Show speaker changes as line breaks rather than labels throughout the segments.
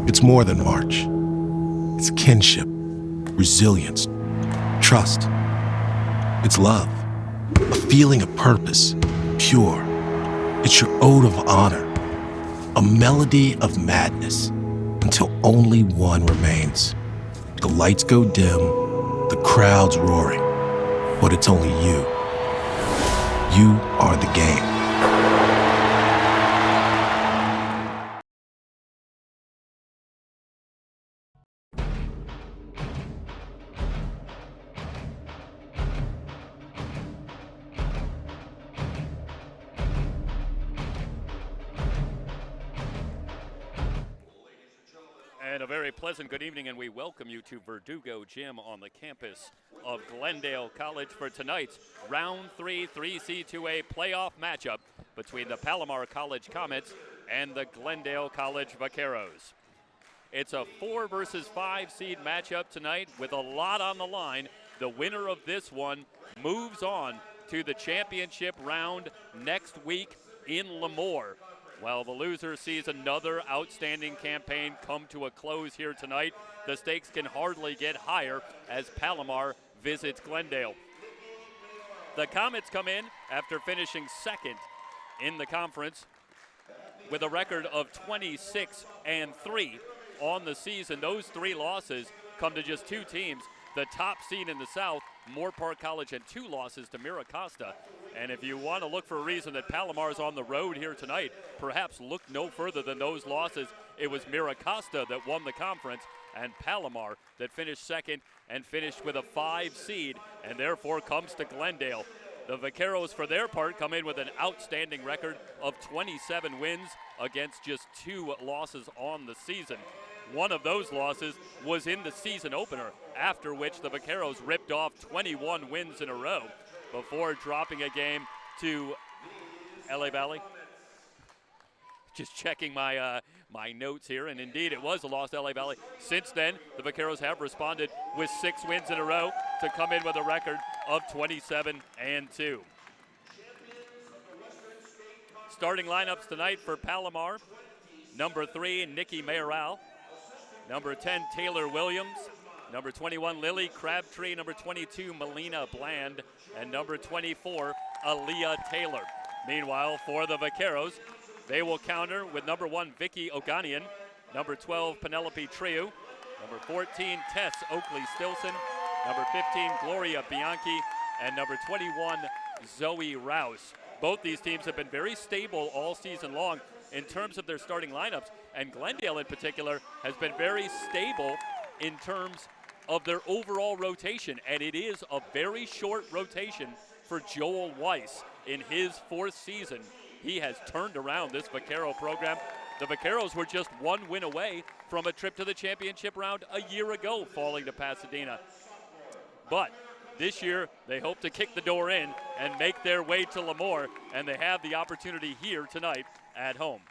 It's more than March. It's kinship, resilience, trust. It's love, a feeling of purpose, pure. It's your ode of honor, a melody of madness, until only one remains. The lights go dim, the crowd's roaring, but it's only you. You are the game.
And a very pleasant good evening, and we welcome you to Verdugo Gym on the campus of Glendale College for tonight's Round 3 3C2A playoff matchup between the Palomar College Comets and the Glendale College Vaqueros. It's a 4 versus 5 seed matchup tonight with a lot on the line. The winner of this one moves on to the championship round next week in Lemoore. While the loser sees another outstanding campaign come to a close here tonight, the stakes can hardly get higher as Palomar visits Glendale. The Comets come in after finishing second in the conference with a record of 26-3 on the season. Those 3 losses come to just 2 teams. The top seed in the South, Moore Park College, and 2 losses to Mira Costa. And if you want to look for a reason that Palomar's on the road here tonight, perhaps look no further than those losses. It was Mira Costa that won the conference and Palomar that finished second and finished with a 5 seed and therefore comes to Glendale. The Vaqueros, for their part, come in with an outstanding record of 27 wins against just 2 losses on the season. One of those losses was in the season opener, after which the Vaqueros ripped off 21 wins in a row before dropping a game to LA Valley. Just checking my notes here, and indeed it was a loss to LA Valley. Since then, the Vaqueros have responded with 6 wins in a row to come in with a record of 27-2. Starting lineups tonight for Palomar: number 3, Nikki Mayoral; number 10, Taylor Williams; number 21, Lily Crabtree; number 22, Melina Bland; and number 24, Aaliyah Taylor. Meanwhile, for the Vaqueros, they will counter with number 1, Vicky Oganian; number 12, Penelope Triu; number 14, Tess Oakley Stilson; number 15, Gloria Bianchi; and number 21, Zoe Rouse. Both these teams have been very stable all season long in terms of their starting lineups, and Glendale in particular has been very stable in terms of their overall rotation, and it is a very short rotation for Joel Weiss in his 4th season. He has turned around this Vaquero program. The Vaqueros were just 1 win away from a trip to the championship round a year ago, falling to Pasadena. But this year, they hope to kick the door in and make their way to Lemoore, and they have the opportunity here tonight at home.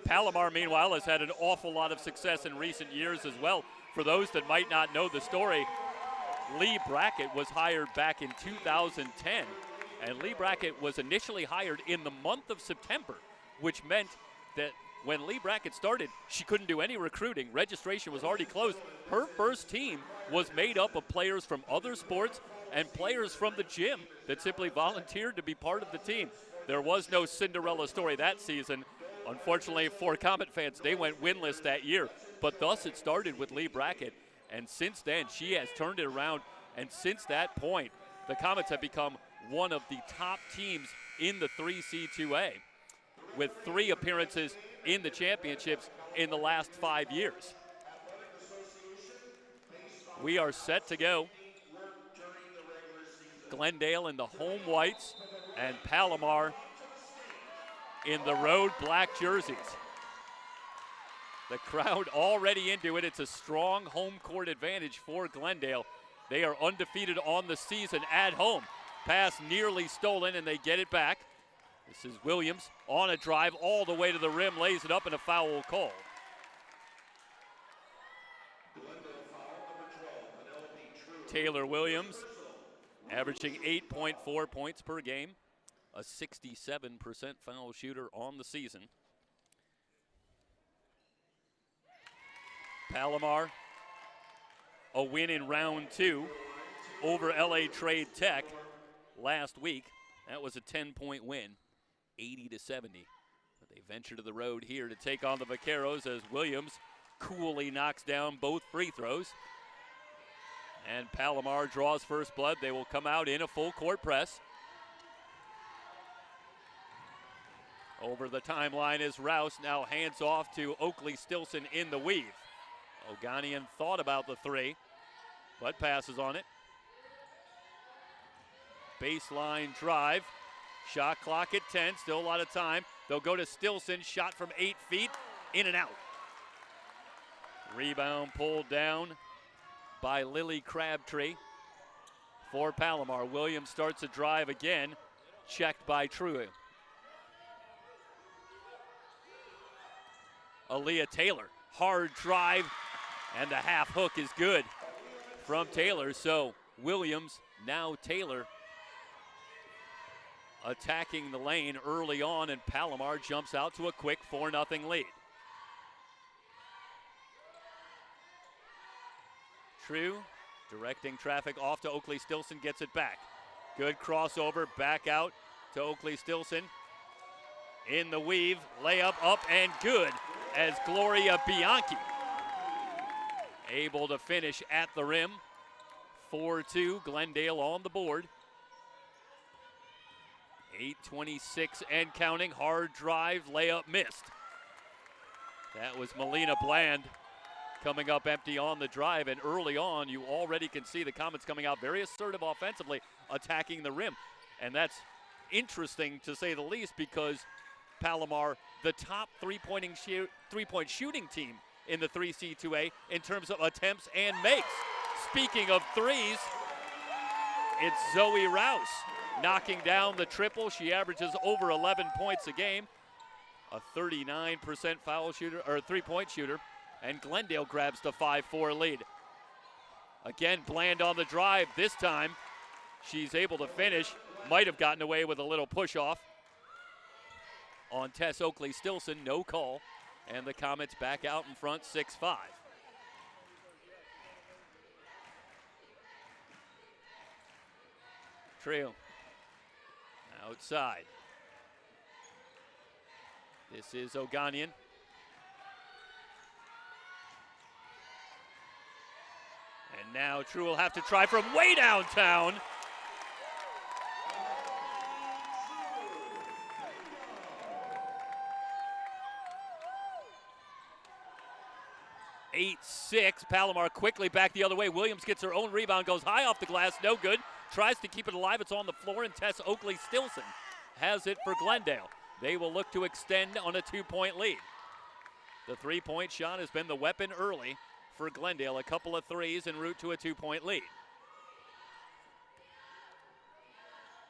Palomar, meanwhile, has had an awful lot of success in recent years as well. For those that might not know the story, Lee Brackett was hired back in 2010, and Lee Brackett was initially hired in the month of September, which meant that when Lee Brackett started, she couldn't do any recruiting. Registration was already closed. Her first team was made up of players from other sports and players from the gym that simply volunteered to be part of the team. There was no Cinderella story that season. Unfortunately for Comet fans, they went winless that year. But thus it started with Lee Brackett. And since then, she has turned it around. And since that point, the Comets have become one of the top teams in the 3C2A, with 3 appearances in the championships in the last 5 years. We are set to go. Glendale in the home whites and Palomar in the road black jerseys. The crowd already into it. It's a strong home court advantage for Glendale. They are undefeated on the season at home. Pass nearly stolen, and they get it back. This is Williams on a drive all the way to the rim, lays it up, and a foul call. Taylor Williams averaging 8.4 points per game, a 67% foul shooter on the season. Palomar, a win in round 2 over LA Trade Tech last week. That was a 10-point win, 80-70. But they venture to the road here to take on the Vaqueros as Williams coolly knocks down both free throws. And Palomar draws first blood. They will come out in a full court press. Over the timeline is Rouse, now hands off to Oakley Stilson in the weave. Oganian thought about the 3, but passes on it. Baseline drive, shot clock at 10, still a lot of time. They'll go to Stilson, shot from 8 feet, in and out. Rebound pulled down by Lily Crabtree for Palomar. Williams starts a drive again, checked by True. Aaliyah Taylor, hard drive, and the half hook is good from Taylor. So Williams, now Taylor, attacking the lane early on, and Palomar jumps out to a quick 4-0 lead. True, directing traffic off to Oakley Stilson, gets it back. Good crossover, back out to Oakley Stilson. In the weave, layup up and good as Gloria Bianchi able to finish at the rim. 4-2, Glendale on the board. 8:26 and counting, hard drive, layup missed. That was Melina Bland coming up empty on the drive, and early on you already can see the Comets coming out very assertive offensively, attacking the rim. And that's interesting to say the least, because Palomar, the top three-point shooting team in the 3C2A in terms of attempts and makes. Speaking of threes, it's Zoe Rouse knocking down the triple. She averages over 11 points a game, a 39% foul shooter, or three-point shooter, and Glendale grabs the 5-4 lead. Again, Bland on the drive. This time, she's able to finish. Might have gotten away with a little push-off on Tess Oakley Stilson, no call, and the Comets back out in front, 6-5. Trio outside. This is Oganian. And now True will have to try from way downtown. Palomar quickly back the other way. Williams gets her own rebound, goes high off the glass, no good. Tries to keep it alive, it's on the floor, and Tess Oakley Stilson has it for Glendale. They will look to extend on a 2-point lead. The 3-point shot has been the weapon early for Glendale. A couple of threes en route to a 2-point lead.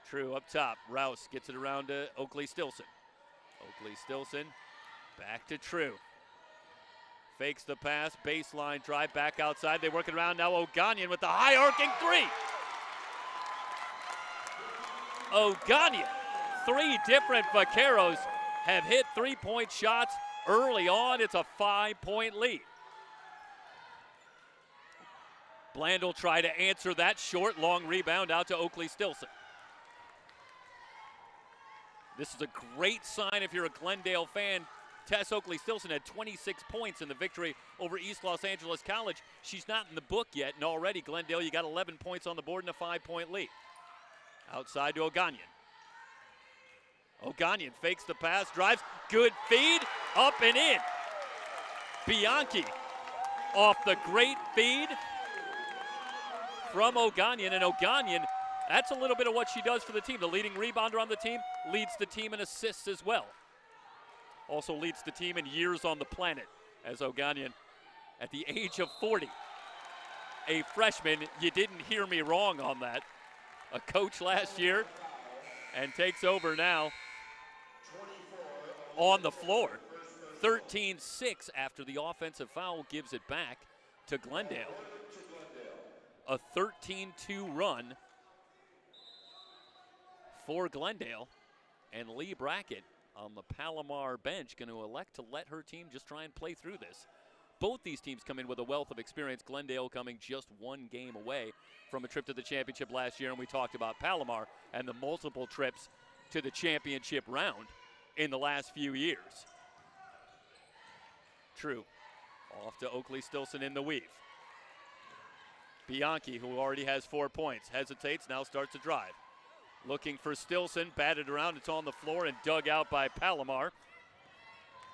True up top. Rouse gets it around to Oakley Stilson. Oakley Stilson back to True. Fakes the pass, baseline drive, back outside. They work it around. Now Oganian with the high arcing 3. Oganian. 3 different Vaqueros have hit 3-point shots early on. It's a 5-point lead. Bland will try to answer that short, long rebound out to Oakley Stilson. This is a great sign if you're a Glendale fan. Tess Oakley Stilson had 26 points in the victory over East Los Angeles College. She's not in the book yet, and already Glendale, you got 11 points on the board and a 5-point lead. Outside to Oganian. Oganian fakes the pass, drives, good feed, up and in. Bianchi off the great feed from Oganian, and Oganian, that's a little bit of what she does for the team. The leading rebounder on the team, leads the team in assists as well. Also leads the team in years on the planet, as Oganian, at the age of 40, a freshman. You didn't hear me wrong on that. A coach last year and takes over now on the floor. 13-6 after the offensive foul gives it back to Glendale. A 13-2 run for Glendale, and Lee Brackett on the Palomar bench going to elect to let her team just try and play through this. both these teams come in with a wealth of experience. Glendale coming just one game away from a trip to the championship last year, and we talked about Palomar and the multiple trips to the championship round in the last few years. True. Off to Oakley Stilson in the weave. Bianchi, who already has 4 points, hesitates, now starts to drive. Looking for Stilson, batted around, it's on the floor and dug out by Palomar.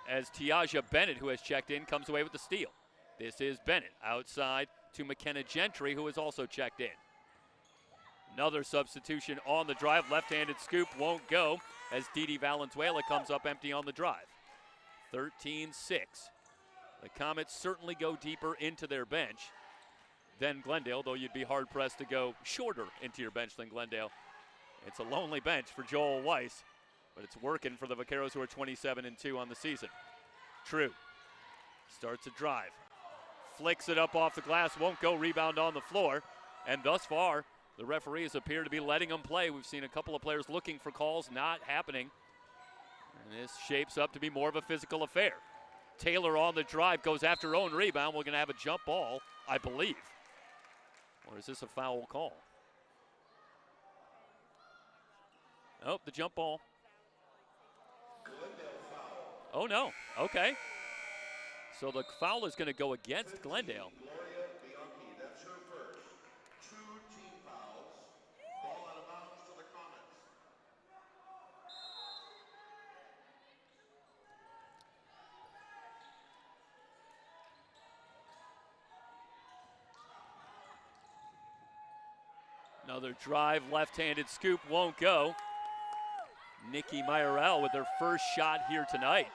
As Tiaja Bennett, who has checked in, comes away with the steal. This is Bennett outside to McKenna Gentry, who has also checked in. Another substitution on the drive. Left-handed scoop won't go as Didi Valenzuela comes up empty on the drive. 13-6. The Comets certainly go deeper into their bench than Glendale, though you'd be hard-pressed to go shorter into your bench than Glendale. It's a lonely bench for Joel Weiss, but it's working for the Vaqueros, who are 27-2 on the season. True. Starts a drive. Flicks it up off the glass, won't go, rebound on the floor. And thus far, the referees appear to be letting them play. We've seen a couple of players looking for calls, not happening. And this shapes up to be more of a physical affair. Taylor on the drive, goes after her own rebound. We're going to have a jump ball, I believe. Or is this a foul call? Oh, the jump ball. Oh, no. Okay. So the foul is going to go against Glendale.
That's her first. 2 team fouls. Ball out of bounds to the Comets.
Another drive, left-handed scoop, won't go. Nikki Meyerell with her first shot here tonight.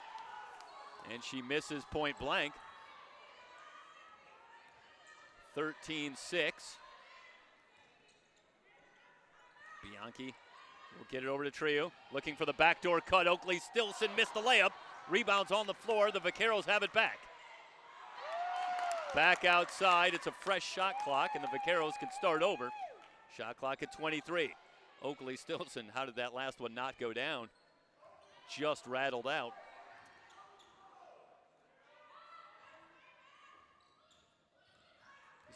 And she misses point blank. 13-6. Bianchi will get it over to Trio. Looking for the backdoor cut. Oakley Stilson missed the layup. Rebounds on the floor. The Vaqueros have it back. Back outside. It's a fresh shot clock, and the Vaqueros can start over. Shot clock at 23. Oakley Stilson, how did that last one not go down? Just rattled out.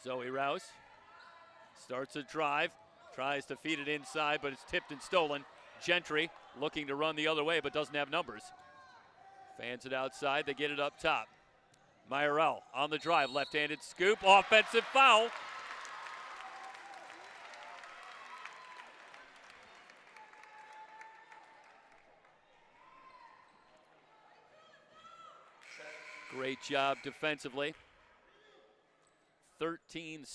Zoe Rouse starts a drive, tries to feed it inside, but it's tipped and stolen. Gentry looking to run the other way, but doesn't have numbers. Fans it outside, they get it up top. Meyerell on the drive, left-handed scoop, offensive foul. Great job defensively. 13-6.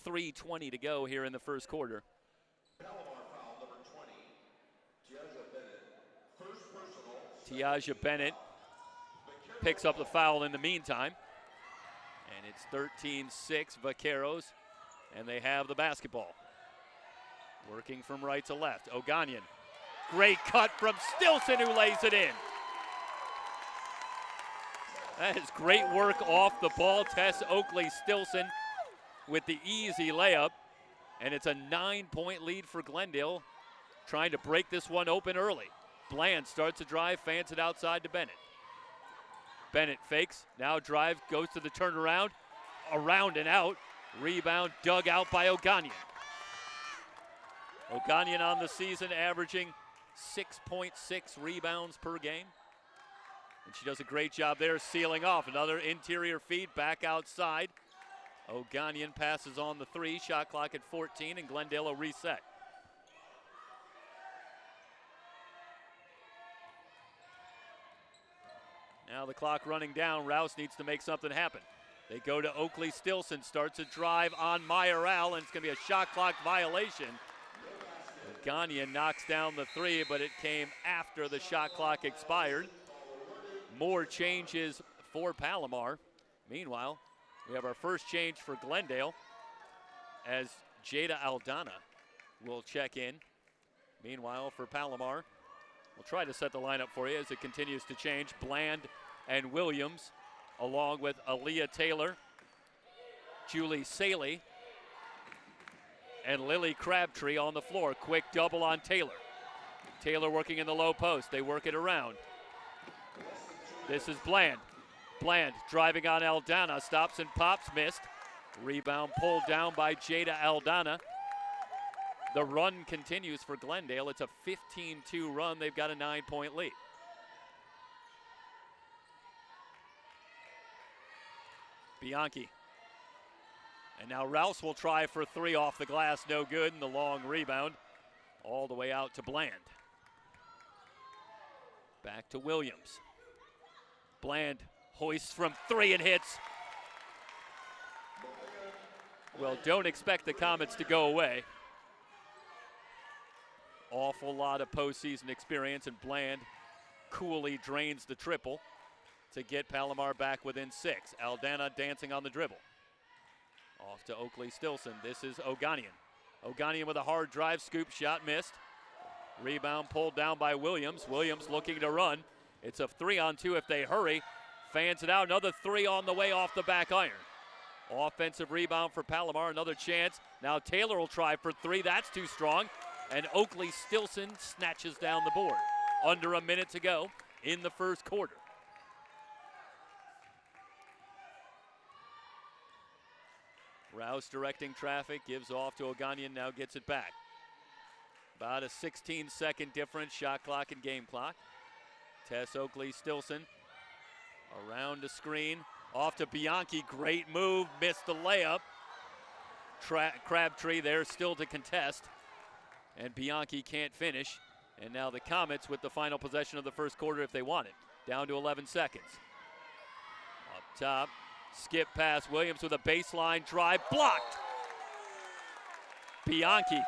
.320 to go here in the first quarter.
Palomar foul number 20. Tiaja Bennett. First personal.
Tiaja Bennett picks up the foul in the meantime. And it's 13-6 Vaqueros, and they have the basketball. Working from right to left. Oganian. Great cut from Stilson, who lays it in. That is great work off the ball. Tess Oakley Stilson with the easy layup. And it's a 9-point lead for Glendale, trying to break this one open early. Bland starts a drive, fans it outside to Bennett. Bennett fakes, now drives, goes to the turnaround, around and out. Rebound dug out by Oganian. Oganian on the season averaging 6.6 rebounds per game. And she does a great job there sealing off. Another interior feed back outside. Oganian passes on the 3, shot clock at 14, and Glendale will reset. Now the clock running down. Rouse needs to make something happen. They go to Oakley Stilson, starts a drive on Meyerell, and it's going to be a shot clock violation. Oganian knocks down the 3, but it came after the shot clock expired. More changes for Palomar. Meanwhile, we have our first change for Glendale as Jada Aldana will check in. Meanwhile, for Palomar, we'll try to set the lineup for you as it continues to change. Bland and Williams, along with Aaliyah Taylor, Julie Saley, and Lily Crabtree on the floor. Quick double on Taylor. Taylor working in the low post. They work it around. This is Bland. Bland driving on Aldana. Stops and pops, missed. Rebound pulled down by Jada Aldana. The run continues for Glendale. It's a 15-2 run. They've got a 9-point lead. Bianchi. And now Rouse will try for three off the glass. No good. And the long rebound all the way out to Bland. Back to Williams. Bland hoists from three and hits. Well, don't expect the Comets to go away. Awful lot of postseason experience, and Bland coolly drains the triple to get Palomar back within 6. Aldana dancing on the dribble. Off to Oakley Stilson. This is Oganian. Oganian with a hard drive, scoop shot, missed. Rebound pulled down by Williams. Williams looking to run. It's a 3-on-2 if they hurry. Fans it out. Another three on the way off the back iron. Offensive rebound for Palomar. Another chance. Now Taylor will try for three. That's too strong. And Oakley Stilson snatches down the board. Under a minute to go in the first quarter. Rouse directing traffic, gives off to Oganian, now gets it back. About a 16-second difference, shot clock and game clock. Tess Oakley Stilson around the screen, off to Bianchi, great move, missed the layup. Crabtree there still to contest, and Bianchi can't finish. And now the Comets with the final possession of the first quarter if they want it. Down to 11 seconds. Up top, skip pass, Williams with a baseline drive, blocked. Bianchi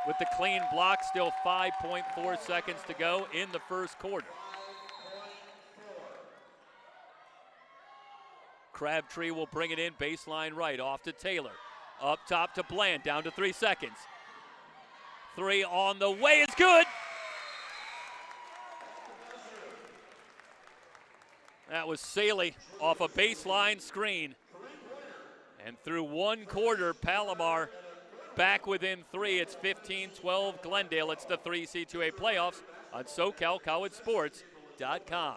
with the clean block, still 5.4 seconds to go in the first quarter. Crabtree will bring it in, baseline right, off to Taylor. Up top to Bland, down to 3 seconds. Three on the way, it's good! That was Saley off a baseline screen. And through one quarter, Palomar back within 3. It's 15-12 Glendale. It's the 3C2A playoffs on SoCalCollegeSports.com.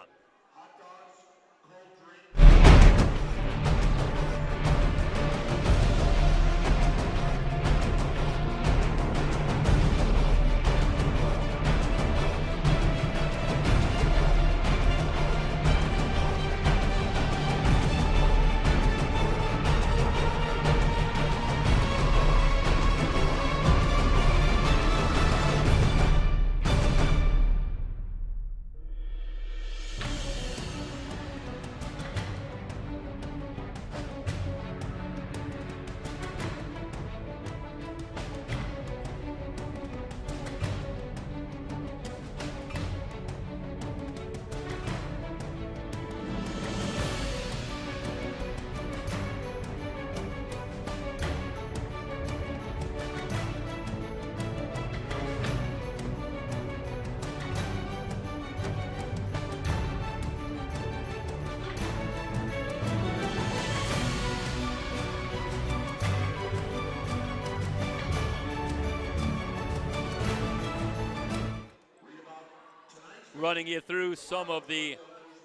Running you through some of the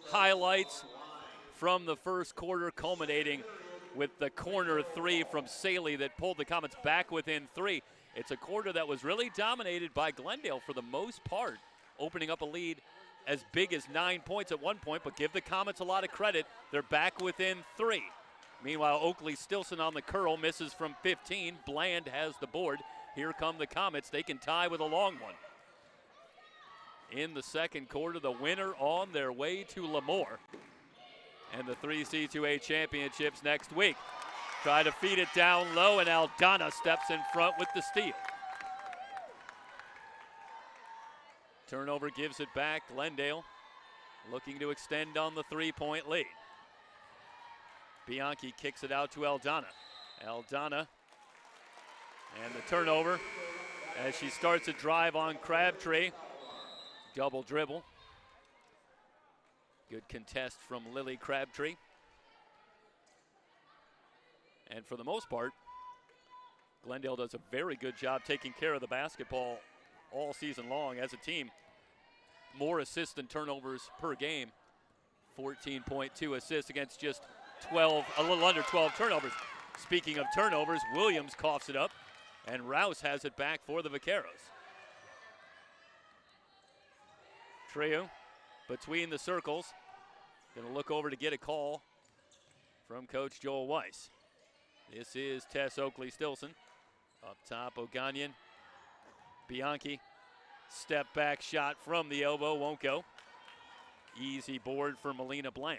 highlights from the first quarter, culminating with the corner three from Saley that pulled the Comets back within 3. It's a quarter that was really dominated by Glendale for the most part, opening up a lead as big as 9 points at one point, but give the Comets a lot of credit. They're back within 3. Meanwhile, Oakley Stilson on the curl, misses from 15. Bland has the board. Here come the Comets. They can tie with a long one. In the second quarter, the winner on their way to Lemoore. And the 3C2A championships next week. Try to feed it down low, and Aldana steps in front with the steal. Turnover gives it back. Glendale looking to extend on the 3-point lead. Bianchi kicks it out to Aldana. Aldana and the turnover as she starts a drive on Crabtree. Double dribble. Good contest from Lily Crabtree. And for the most part, Glendale does a very good job taking care of the basketball all season long as a team. More assists than turnovers per game. 14.2 assists against just 12, a little under 12 turnovers. Speaking of turnovers, Williams coughs it up, and Rouse has it back for the Vaqueros. Treu between the circles. Gonna look over to get a call from Coach Joel Weiss. This is Tess Oakley-Stilson. Up top, O'Gagnon. Bianchi. Step back shot from the elbow, won't go. Easy board for Melina Bland.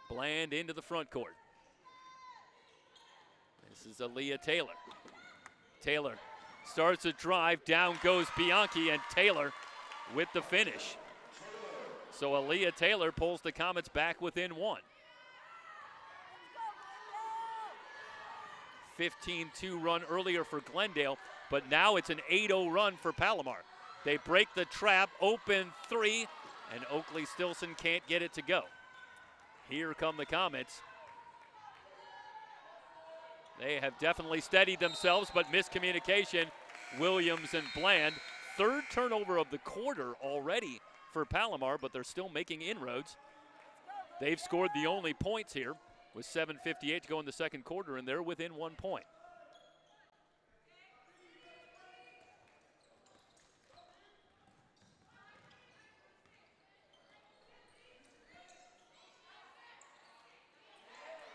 Bland into the front court. This is Aaliyah Taylor. Taylor starts a drive, down goes Bianchi, and Taylor with the finish. So Aaliyah Taylor pulls the Comets back within one. 15-2 run earlier for Glendale, but now it's an 8-0 run for Palomar. They break the trap, open three, and Oakley-Stilson can't get it to go. Here come the Comets. They have definitely steadied themselves, but miscommunication, Williams and Bland. Third turnover of the quarter already for Palomar, but they're still making inroads. They've scored the only points here with 7:58 to go in the second quarter, and they're within 1 point.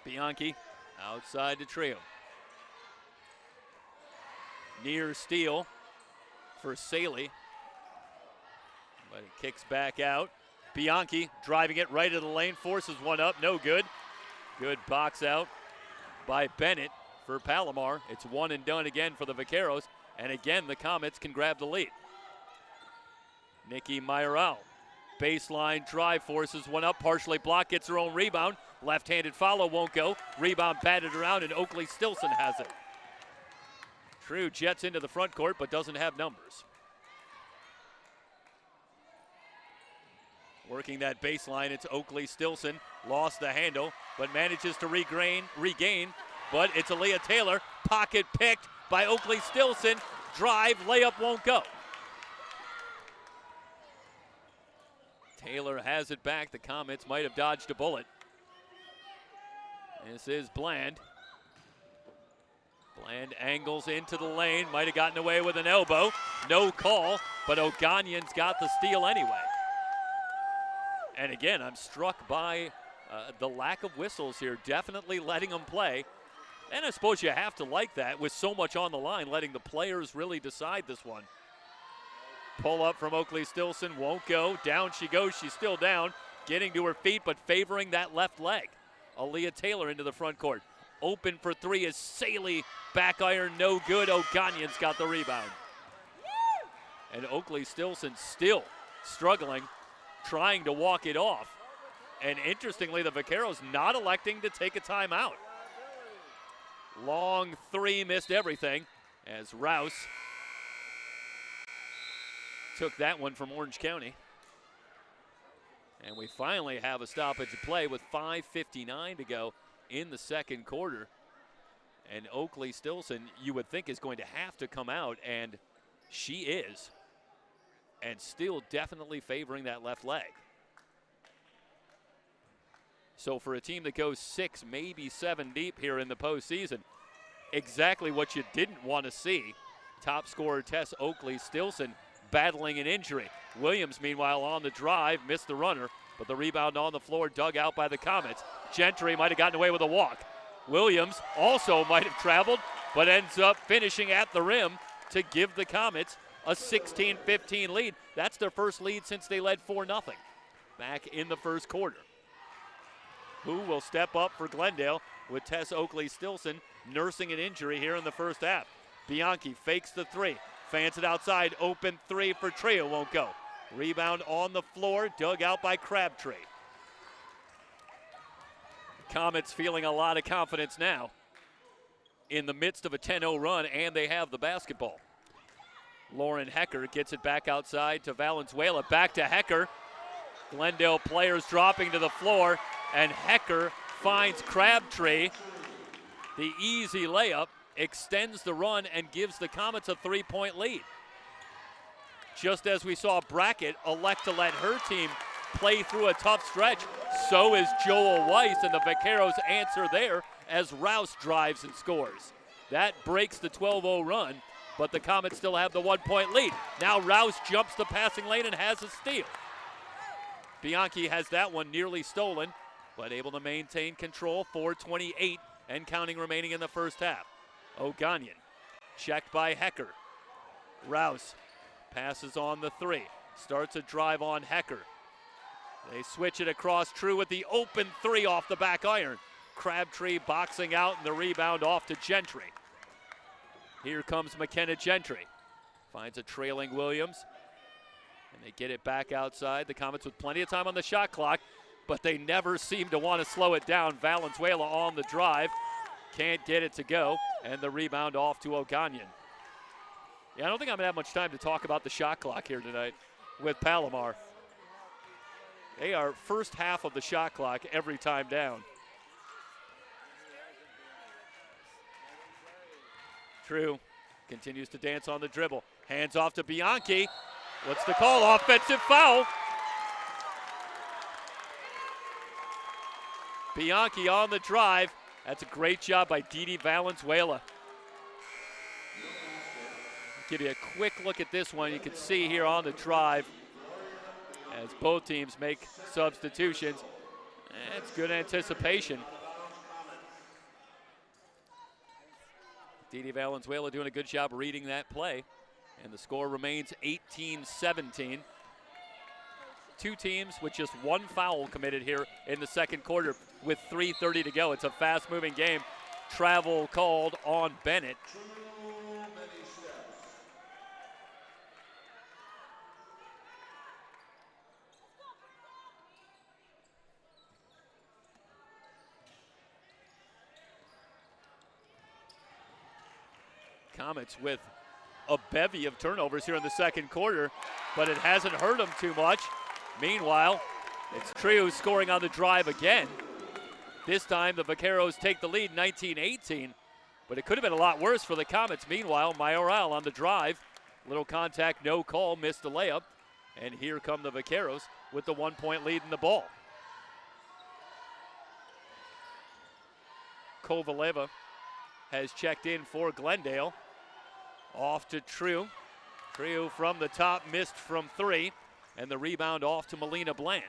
Bianchi outside to Treu. Near steal for Saley, but it kicks back out. Bianchi driving it right of the lane, forces one up, no good. Good box out by Bennett for Palomar. It's one and done again for the Vaqueros, and again the Comets can grab the lead. Nikki Mayoral, baseline drive, forces one up, partially blocked, gets her own rebound. Left-handed follow won't go. Rebound batted around, and Oakley-Stilson has it. Treu jets into the front court, but doesn't have numbers. Working that baseline, it's Oakley-Stilson. Lost the handle, but manages to regain. But it's Aaliyah Taylor. Pocket picked by Oakley-Stilson. Drive, layup won't go. Taylor has it back. The Comets might have dodged a bullet. This is Bland. Bland angles into the lane. Might have gotten away with an elbow. No call, but O'Gagnon's got the steal anyway. And again, I'm struck by the lack of whistles here, definitely letting them play. And I suppose you have to like that with so much on the line, letting the players really decide this one. Pull up from Oakley-Stilson, won't go. Down she goes, she's still down. Getting to her feet, but favoring that left leg. Aaliyah Taylor into the front court. Open for three is Saley. Back iron, no good. O'Gagnon's got the rebound. And Oakley-Stilson still struggling, trying to walk it off. And interestingly, the Vaqueros not electing to take a timeout. Long three, missed everything as Rouse took that one from Orange County. And we finally have a stoppage of play with 5:59 to go in the second quarter. And Oakley-Stilson, you would think, is going to have to come out, and she is. And still definitely favoring that left leg. So for a team that goes 6, maybe 7 deep here in the postseason, exactly what you didn't want to see. Top scorer Tess Oakley-Stilson battling an injury. Williams, meanwhile, on the drive, missed the runner, but the rebound on the floor dug out by the Comets. Gentry might have gotten away with a walk. Williams also might have traveled, but ends up finishing at the rim to give the Comets a 16-15 lead. That's their first lead since they led 4-0 back in the first quarter. Who will step up for Glendale with Tess Oakley-Stilson nursing an injury here in the first half? Bianchi fakes the three, fans it outside, open three for Treu, won't go. Rebound on the floor, dug out by Crabtree. Comets feeling a lot of confidence now in the midst of a 10-0 run, and they have the basketball. Lauren Hecker gets it back outside to Valenzuela, back to Hecker. Glendale players dropping to the floor, and Hecker finds Crabtree. The easy layup, extends the run and gives the Comets a 3-point lead. Just as we saw Brackett elect to let her team play through a tough stretch, so is Joel Weiss, and the Vaqueros answer there as Rouse drives and scores. That breaks the 12-0 run, but the Comets still have the 1-point lead. Now Rouse jumps the passing lane and has a steal. Bianchi has that one nearly stolen, but able to maintain control. 4:28 and counting remaining in the first half. O'Gagnon checked by Hecker. Rouse passes on the three. Starts a drive on Hecker. They switch it across. True with the open three off the back iron. Crabtree boxing out, and the rebound off to Gentry. Here comes McKenna Gentry. Finds a trailing Williams. And they get it back outside. The Comets with plenty of time on the shot clock, but they never seem to want to slow it down. Valenzuela on the drive. Can't get it to go. And the rebound off to O'Gagnon. Yeah, I don't think I'm going to have much time to talk about the shot clock here tonight with Palomar. They are first half of the shot clock every time down. True continues to dance on the dribble. Hands off to Bianchi. What's the call? Offensive foul. Bianchi on the drive. That's a great job by Didi Valenzuela. Give you a quick look at this one. You can see here on the drive as both teams make substitutions. It's good anticipation. Didi Valenzuela doing a good job reading that play. And the score remains 18-17. Two teams with just one foul committed here in the second quarter with 3:30 to go. It's a fast-moving game. Travel called on Bennett. Comets with a bevy of turnovers here in the second quarter, but it hasn't hurt them too much. Meanwhile, it's Trio scoring on the drive again. This time the Vaqueros take the lead 19-18, but it could have been a lot worse for the Comets. Meanwhile, Mayoral on the drive. Little contact, no call, missed the layup. And here come the Vaqueros with the 1-point lead in the ball. Kovaleva has checked in for Glendale. Off to True. True from the top, missed from three. And the rebound off to Melina Bland.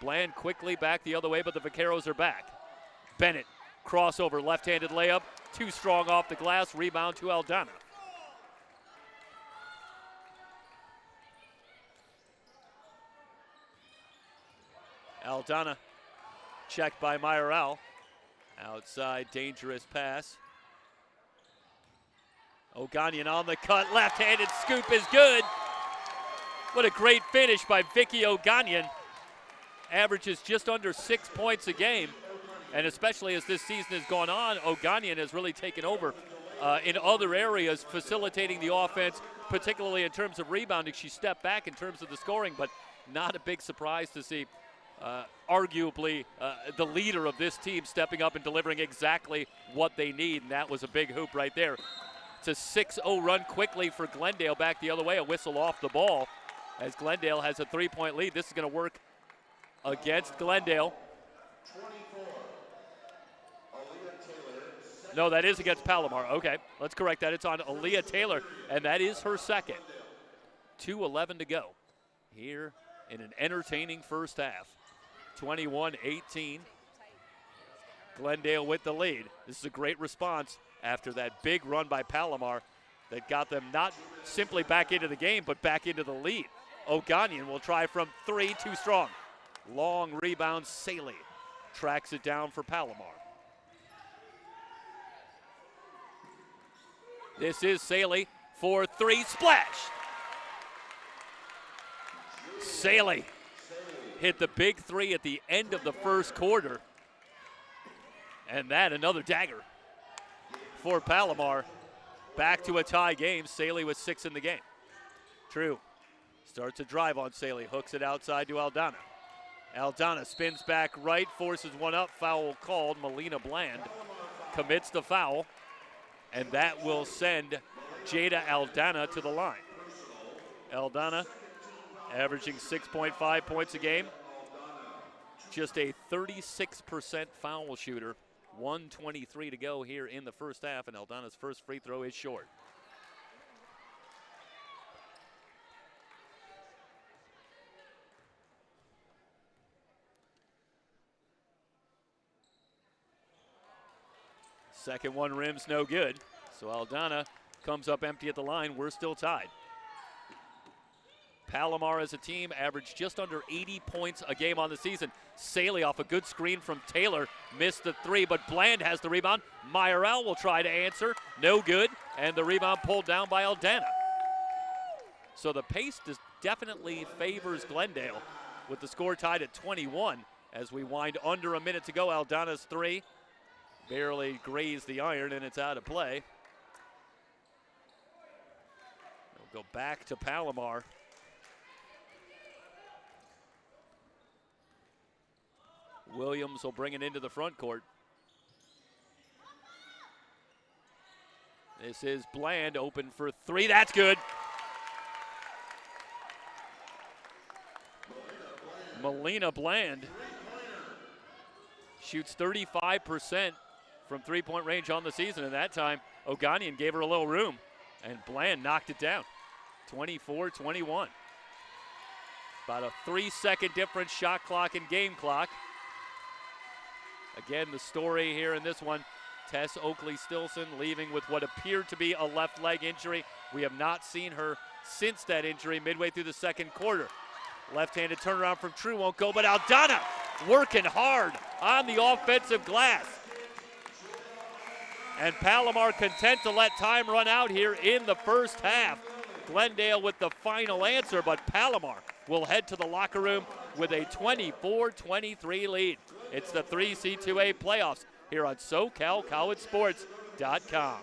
Bland quickly back the other way, but the Vaqueros are back. Bennett, crossover, left-handed layup. Too strong off the glass, rebound to Aldana. Aldana checked by Mayoral. Outside, dangerous pass. O'Gagnon on the cut, left-handed scoop is good. What a great finish by Vicky O'Gagnon. Averages just under 6 points a game. And especially as this season has gone on, O'Gagnon has really taken over in other areas, facilitating the offense, particularly in terms of rebounding. She stepped back in terms of the scoring, but not a big surprise to see arguably the leader of this team stepping up and delivering exactly what they need, and that was a big hoop right there. It's a 6-0 run quickly for Glendale back the other way, a whistle off the ball as Glendale has a 3-point lead. This is going to work against Glendale. No, that is against Palomar. Okay, let's correct that. It's on Aaliyah Taylor, and that is her second. 2:11 to go here in an entertaining first half. 21-18. Glendale with the lead. This is a great response after that big run by Palomar that got them not simply back into the game, but back into the lead. O'Gagnon will try from three, too strong. Long rebound, Saley tracks it down for Palomar. This is Saley for three, splash! Saley hit the big three at the end of the first quarter. And that another dagger for Palomar. Back to a tie game. Saley with 6 in the game. True. Starts a drive on Saley. Hooks it outside to Aldana. Aldana spins back right, forces one up. Foul called. Melina Bland commits the foul. and that will send Jada Aldana to the line. Aldana averaging 6.5 points a game, just a 36% foul shooter. 1:23 to go here in the first half, and Aldana's first free throw is short. Second one rims no good, so Aldana comes up empty at the line. We're still tied. Palomar as a team averaged just under 80 points a game on the season. Saley off a good screen from Taylor, missed the three, but Bland has the rebound. Meyerell will try to answer, no good, and the rebound pulled down by Aldana. So the pace definitely favors Glendale with the score tied at 21 as we wind under a minute to go. Aldana's three barely grazed the iron, and it's out of play. We'll go back to Palomar. Williams will bring it into the front court. This is Bland, open for three. That's good. Melina Bland shoots 35% from three-point range on the season, and that time Oganian gave her a little room, and Bland knocked it down. 24-21. About a 3-second difference, shot clock and game clock. Again, the story here in this one, Tess Oakley-Stilson leaving with what appeared to be a left leg injury. We have not seen her since that injury midway through the second quarter. Left-handed turnaround from True won't go, but Aldana working hard on the offensive glass. And Palomar content to let time run out here in the first half. Glendale with the final answer, but Palomar will head to the locker room with a 24-23 lead. It's the 3C2A playoffs here on SoCalCollegeSports.com.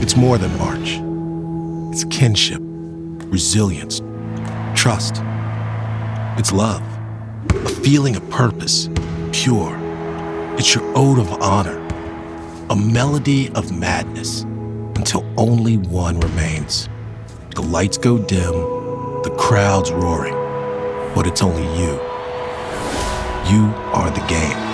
It's more than March. It's kinship, resilience, trust. It's love, a feeling of purpose, pure. It's your ode of honor, a melody of madness, until only one remains. The lights go dim, the crowd's roaring, but it's only you. You are the game.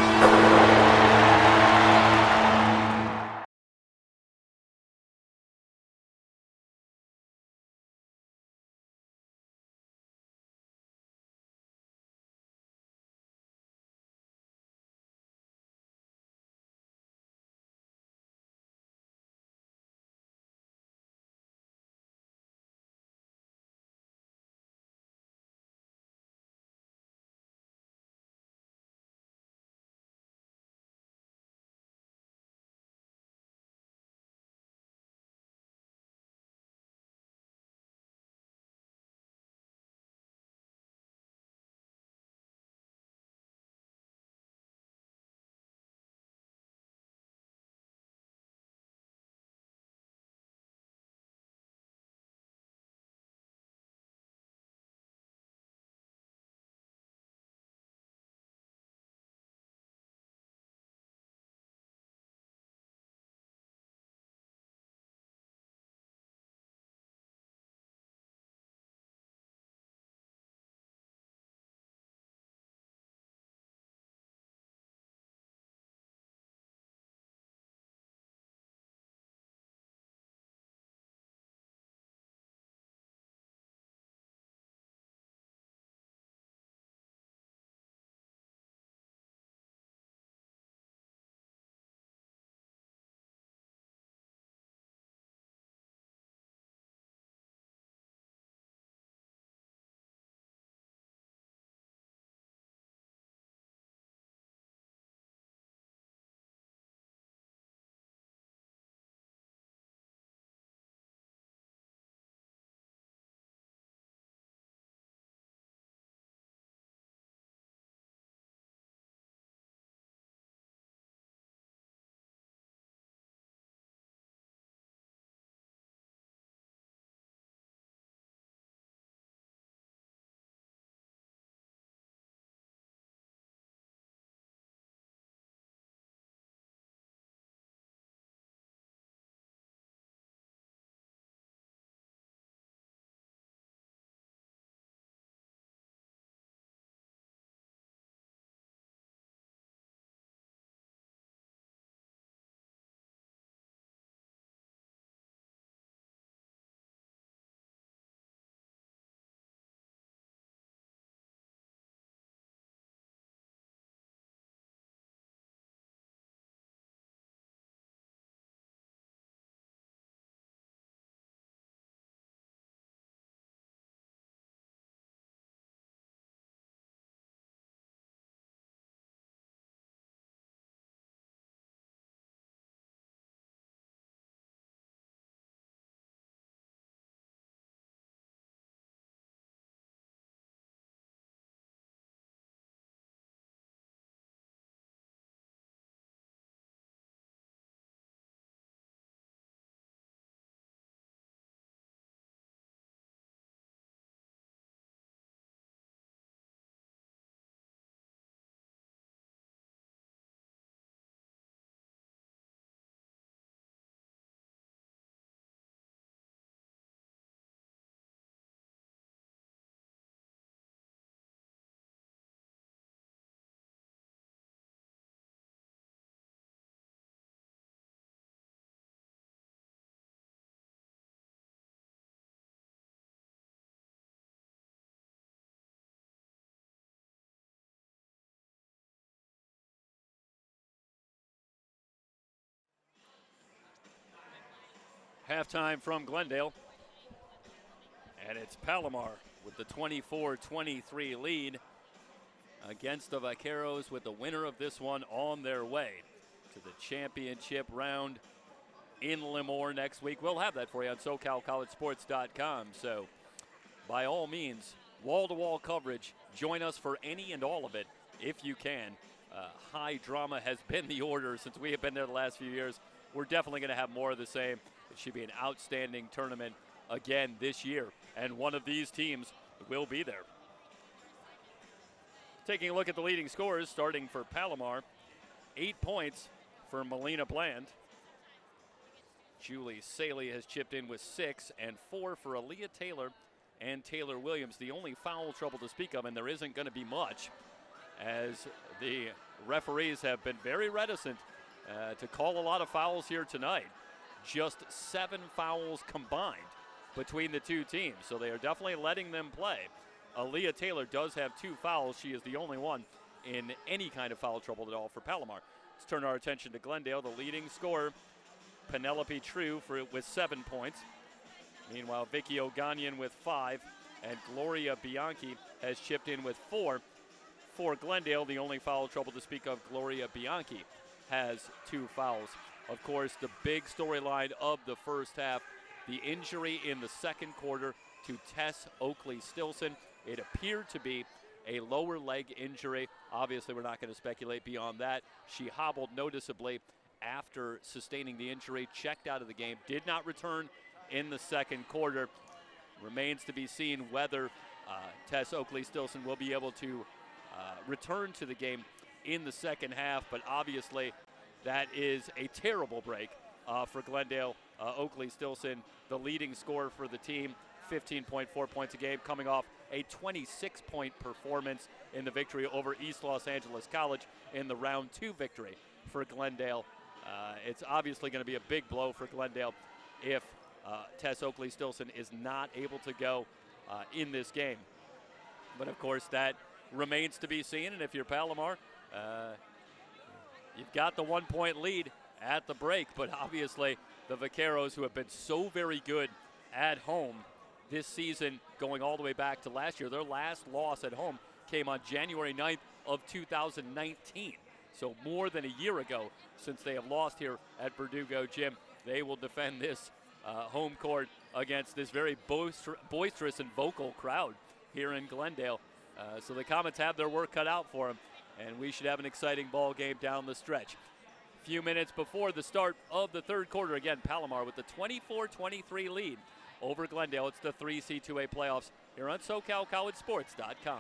Halftime from Glendale. And it's Palomar with the 24-23 lead against the Vaqueros, with the winner of this one on their way to the championship round in Lemoore next week. We'll have that for you on SoCalCollegeSports.com. So by all means, wall-to-wall coverage. Join us for any and all of it if you can. High drama has been the order since we have been there the last few years. We're definitely going to have more of the same. It should be an outstanding tournament again this year, and one of these teams will be there. Taking a look at the leading scorers, starting for Palomar, 8 points for Melina Bland. Julie Saley has chipped in with 6, and 4 for Aaliyah Taylor and Taylor Williams. The only foul trouble to speak of, and there isn't going to be much, as the referees have been very reticent to call a lot of fouls here tonight. Just 7 fouls combined between the two teams, so they are definitely letting them play. Aaliyah Taylor does have 2 fouls. She is the only one in any kind of foul trouble at all for Palomar. Let's turn our attention to Glendale. The leading scorer, Penelope True, with 7 points. Meanwhile, Vicky Oganian with 5, and Gloria Bianchi has chipped in with 4. For Glendale, the only foul trouble to speak of, Gloria Bianchi has 2 fouls. Of course, the big storyline of the first half, the injury in the second quarter to Tess Oakley-Stilson. It appeared to be a lower leg injury. Obviously, we're not going to speculate beyond that. She hobbled noticeably after sustaining the injury, checked out of the game, did not return in the second quarter. Remains to be seen whether Tess Oakley-Stilson will be able to return to the game in the second half, but obviously that is a terrible break for Glendale. Oakley-Stilson, the leading scorer for the team, 15.4 points a game, coming off a 26-point performance in the victory over East Los Angeles College in the round 2 victory for Glendale. It's obviously going to be a big blow for Glendale if Tess Oakley-Stilson is not able to go in this game. But of course, that remains to be seen, and if you're Palomar, you've got the 1-point lead at the break, but obviously the Vaqueros, who have been so very good at home this season, going all the way back to last year, their last loss at home came on January 9th of 2019. So more than a year ago since they have lost here at Verdugo Gym. They will defend this home court against this very boisterous and vocal crowd here in Glendale. So the Comets have their work cut out for them, and we should have an exciting ball game down the stretch. Few minutes before the start of the third quarter, again, Palomar with the 24-23 lead over Glendale. It's the 3C2A playoffs here on SoCalCollegeSports.com.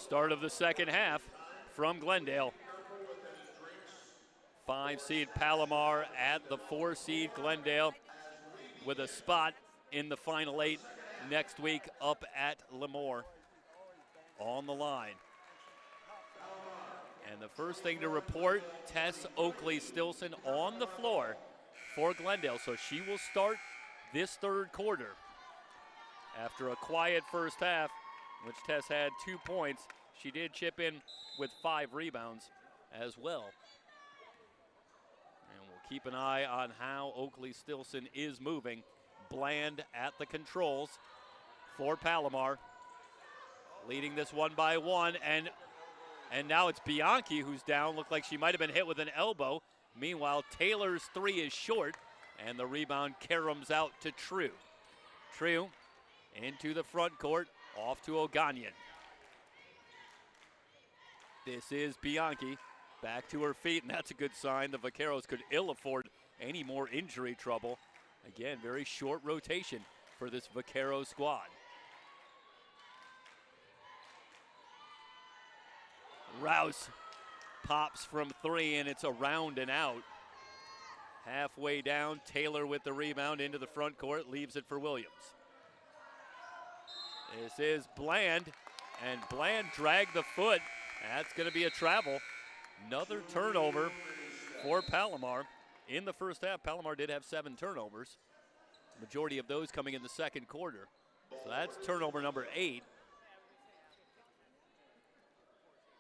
Start of the second half from Glendale. 5-seed Palomar at the 4-seed Glendale with a spot in the Final 8 next week up at Lemoore on the line. And the first thing to report, Tess Oakley-Stilson on the floor for Glendale. So she will start this third quarter. After a quiet first half, which Tess had 2 points, she did chip in with 5 rebounds as well. And we'll keep an eye on how Oakley-Stilson is moving. Bland at the controls for Palomar, leading this 1 by 1, and now it's Bianchi who's down. Looked like she might have been hit with an elbow. Meanwhile, Taylor's 3 is short, and the rebound caroms out to True. True into the front court, off to O'Gonian. This is Bianchi back to her feet, and that's a good sign. The Vaqueros could ill afford any more injury trouble. Again, very short rotation for this Vaquero squad. Rouse pops from 3, and it's around and out. Halfway down, Taylor with the rebound into the front court, leaves it for Williams. This is Bland, and Bland dragged the foot. That's going to be a travel. Another turnover for Palomar. In the first half, Palomar did have 7 turnovers. Majority of those coming in the second quarter. So that's turnover number 8.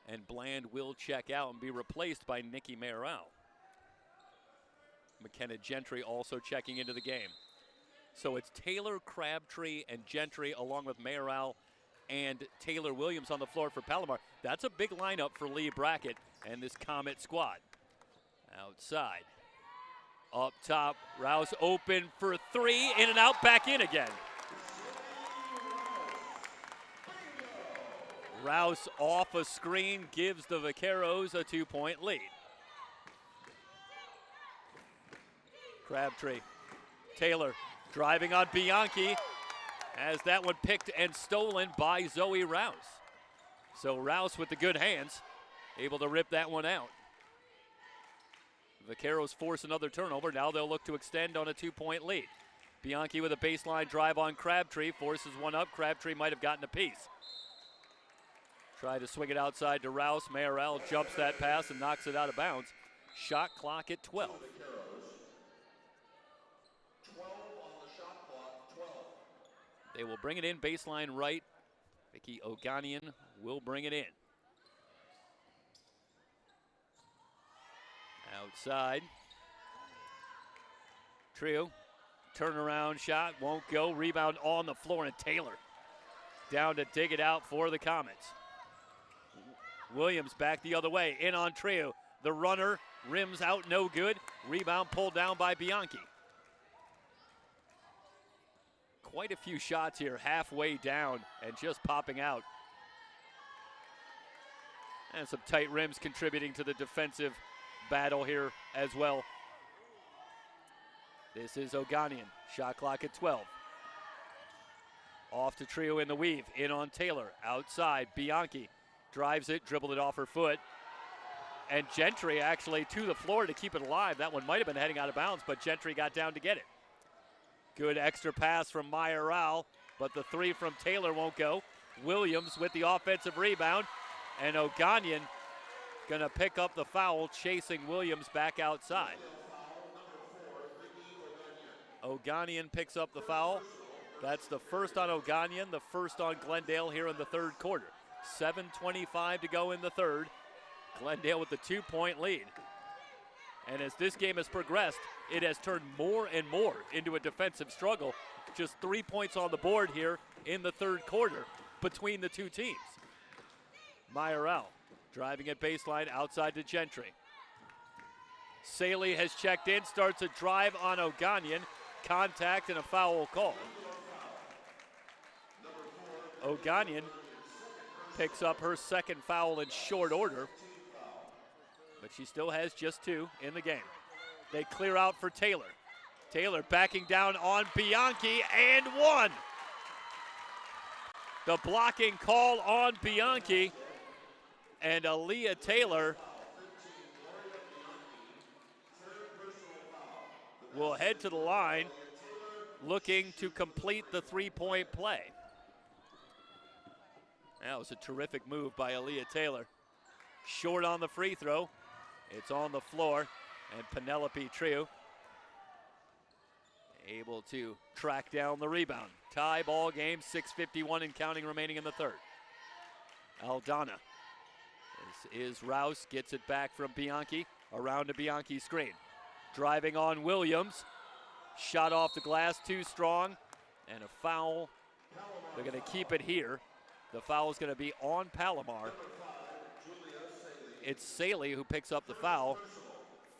And Bland will check out and be replaced by Nikki Mayoral. McKenna Gentry also checking into the game. So it's Taylor, Crabtree, and Gentry along with Mayoral and Taylor Williams on the floor for Palomar. That's a big lineup for Lee Brackett and this Comet squad. Outside. Up top, Rouse open for 3, in and out, back in again. Rouse off a screen gives the Vaqueros a 2-point lead. Crabtree, Taylor driving on Bianchi, has that one picked and stolen by Zoe Rouse. So Rouse with the good hands, able to rip that one out. Vaqueros force another turnover. Now they'll look to extend on a 2-point lead. Bianchi with a baseline drive on Crabtree, forces one up. Crabtree might have gotten a piece. Try to swing it outside to Rouse. Mayoral jumps that pass and knocks it out of bounds. Shot clock at 12.
12 on the shot clock, 12.
They will bring it in baseline right. Vicky O'Gonian will bring it in. Outside. Trio. Turnaround shot. Won't go. Rebound on the floor, and Taylor down to dig it out for the Comets. Williams back the other way. In on Trio. The runner rims out, no good. Rebound pulled down by Bianchi. Quite a few shots here, halfway down and just popping out. And some tight rims contributing to the defensive battle here as well. This is O'Gonian. Shot clock at 12. Off to Trio in the weave. In on Taylor. Outside. Bianchi drives it, dribbled it off her foot. And Gentry actually to the floor to keep it alive. That one might have been heading out of bounds, but Gentry got down to get it. Good extra pass from Mayoral, but the 3 from Taylor won't go. Williams with the offensive rebound, and O'Gonian gonna pick up the foul, chasing Williams back outside. O'Gonian picks up the foul. That's the first on O'Gonian, the first on Glendale here in the third quarter. 7:25 to go in the third. Glendale with the 2-point lead. And as this game has progressed, it has turned more and more into a defensive struggle. Just 3 points on the board here in the third quarter between the two teams. Mayoral driving at baseline outside to Gentry. Saley has checked in, starts a drive on O'Gonian. Contact and a foul call. O'Gonian picks up her second foul in short order, but she still has just 2 in the game. They clear out for Taylor. Taylor backing down on Bianchi, and 1. The blocking call on Bianchi And Aaliyah Taylor will head to the line looking to complete the three-point play. That was a terrific move by Aaliyah Taylor. Short on the free throw. It's on the floor, and Penelope Trieu able to track down the rebound. Tie ball game, 6:51 and counting remaining in the third. Aldana. This is Rouse, gets it back from Bianchi, around to Bianchi's screen. Driving on Williams. Shot off the glass, too strong, and a foul. They're going to keep it here. The foul is going to be on Palomar. It's Saley who picks up the foul.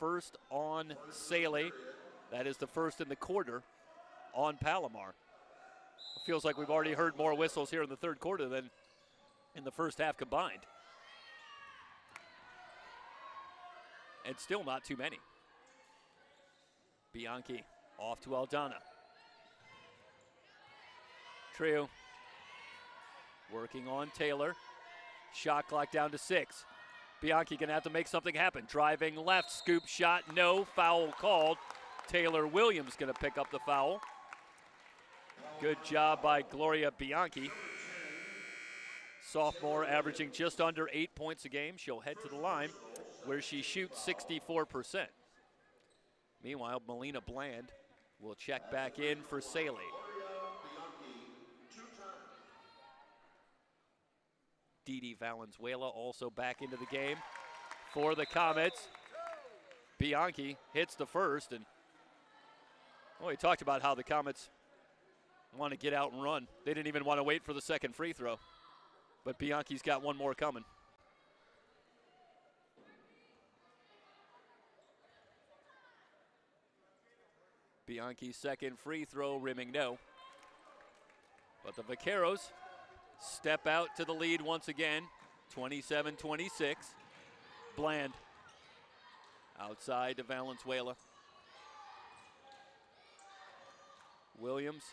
First on Saley. That is the first in the quarter on Palomar. It feels like we've already heard more whistles here in the third quarter than in the first half combined. And still not too many. Bianchi off to Aldana. Trieu working on Taylor. Shot clock down to 6. Bianchi gonna have to make something happen. Driving left, scoop shot, no, foul called. Taylor Williams gonna pick up the foul. Good job by Gloria Bianchi. Sophomore averaging just under 8 points a game. She'll head to the line where she shoots 64%. Meanwhile, Melina Bland will check back in for Saley. Didi Valenzuela also back into the game for the Comets. Bianchi hits the first, and we talked about how the Comets want to get out and run. They didn't even want to wait for the second free throw, but Bianchi's got one more coming. Bianchi's second free throw rimming no. But the Vaqueros step out to the lead once again, 27-26. Bland outside to Valenzuela. Williams,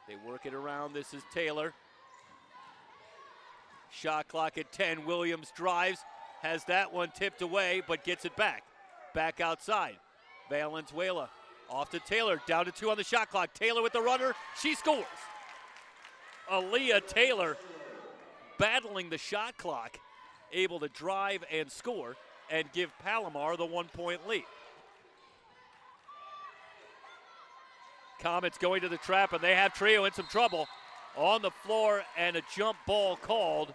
they work it around. This is Taylor. Shot clock at 10. Williams drives, has that one tipped away, but gets it back. Back outside. Valenzuela off to Taylor, down to 2 on the shot clock. Taylor with the runner, she scores. Aaliyah Taylor battling the shot clock, able to drive and score and give Palomar the 1-point lead. Comets going to the trap, and they have Trieu in some trouble. On the floor, and a jump ball called,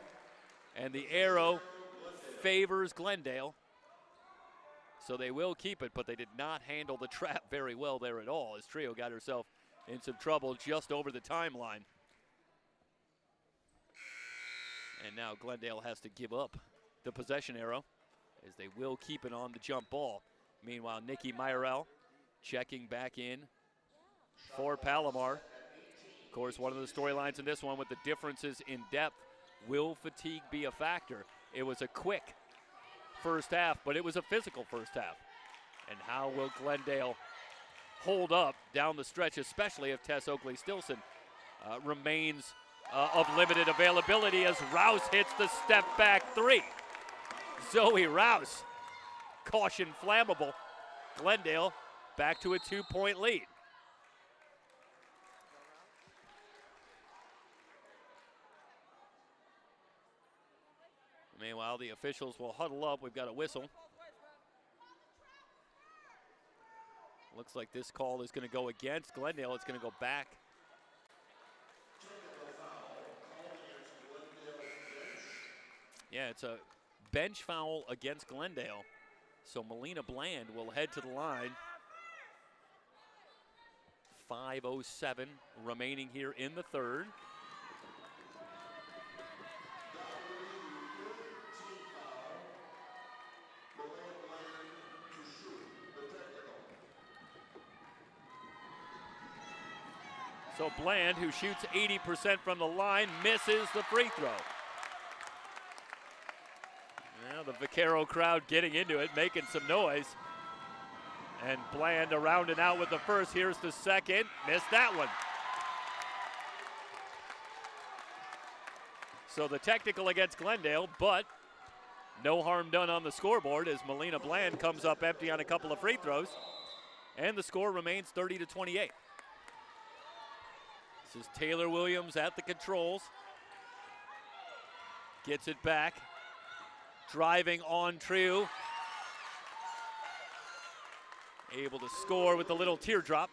and the arrow favors Glendale. So they will keep it, but they did not handle the trap very well there at all, as Trieu got herself in some trouble just over the timeline. And now Glendale has to give up the possession arrow, as they will keep it on the jump ball. Meanwhile, Nikki Myrell checking back in for Palomar. Of course, one of the storylines in this one with the differences in depth, will fatigue be a factor? It was a quick first half, but it was a physical first half. And how will Glendale hold up down the stretch, especially if Tess Oakley-Stilson remains of limited availability, as Rouse hits the step back 3. Zoe Rouse, caution flammable. Glendale back to a 2-point lead. Meanwhile, the officials will huddle up. We've got a whistle. Looks like this call is going to go against Glendale. It's going to go back. Yeah, it's a bench foul against Glendale. So Melina Bland will head to the line. 5:07 remaining here in the third. So Bland, who shoots 80% from the line, misses the free throw. Now the Vaquero crowd getting into it, making some noise. And Bland around and out with the first. Here's the second. Missed that one. So the technical against Glendale, but No harm done on the scoreboard as Melina Bland comes up empty on a couple of free throws. And the score remains 30-28. This is Taylor Williams at the controls. Gets it back. Driving on True. Able to score with a little teardrop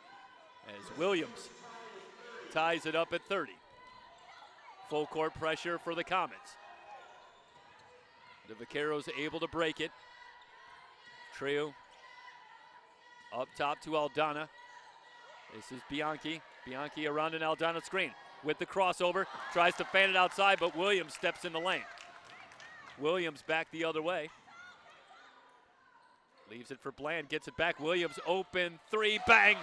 as Williams ties it up at 30. Full court pressure for the Comets. The Vaqueros able to break it. True up top to Aldana. This is Bianchi. Bianchi around an Aldana screen with the crossover. Tries to fan it outside, but Williams steps in the lane. Williams back the other way. Leaves it for Bland, gets it back. Williams open three, bang!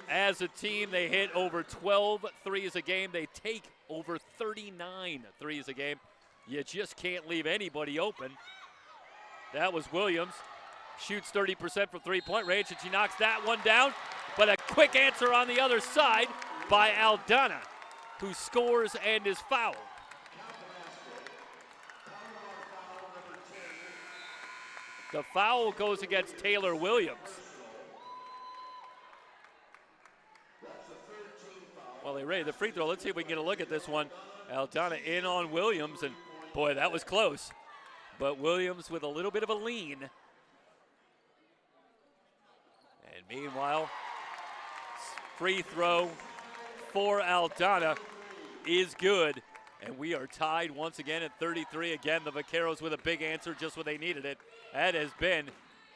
As a team, they hit over 12 threes a game. They take over 39 threes a game. You just can't leave anybody open. That was Williams. Shoots 30% from three-point range, and she knocks that one down. But a quick answer on the other side by Aldana, who scores and is fouled. The foul goes against Taylor Williams. Well, they ready the free throw. Let's see if we can get a look at this one. Aldana in on Williams, and boy, that was close. But Williams with a little bit of a lean. And meanwhile, free throw for Aldana is good. And we are tied once again at 33. Again, the Vaqueros with a big answer just when they needed it. That has been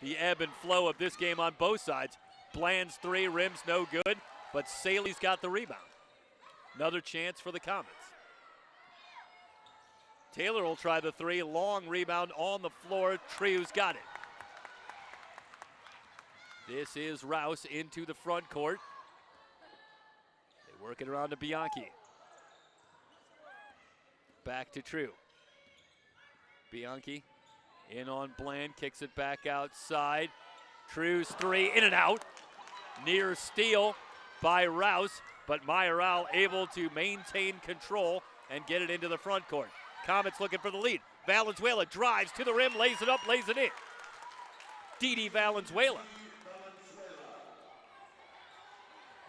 the ebb and flow of this game on both sides. Bland's three, rims no good, but Saley's got the rebound. Another chance for the Comets. Taylor will try the three, long rebound on the floor. Triu's got it. This is Rouse into the front court. They work it around to Bianchi. Back to True. Bianchi in on Bland, kicks it back outside. True's three, in and out. Near steal by Rouse, but Mayoral able to maintain control and get it into the front court. Comets looking for the lead. Valenzuela drives to the rim, lays it up, lays it in. Didi Valenzuela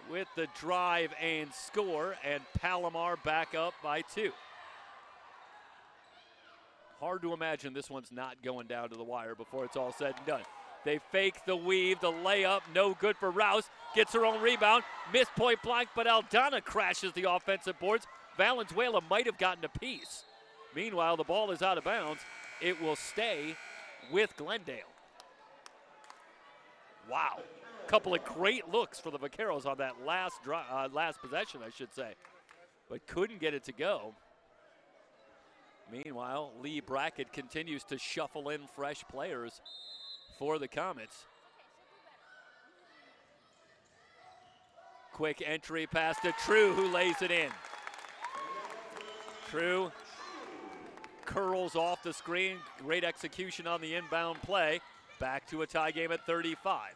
with the drive and score, and Palomar back up by 2. Hard to imagine this one's not going down to the wire before it's all said and done. They fake the weave, the layup, no good for Rouse. Gets her own rebound, missed point blank, but Aldana crashes the offensive boards. Valenzuela might have gotten a piece. Meanwhile, the ball is out of bounds. It will stay with Glendale. Wow. Couple of great looks for the Vaqueros on that last possession, I should say. But couldn't get it to go. Meanwhile, Lee Brackett continues to shuffle in fresh players for the Comets. Quick entry pass to True, who lays it in. True curls off the screen. Great execution on the inbound play. Back to a tie game at 35.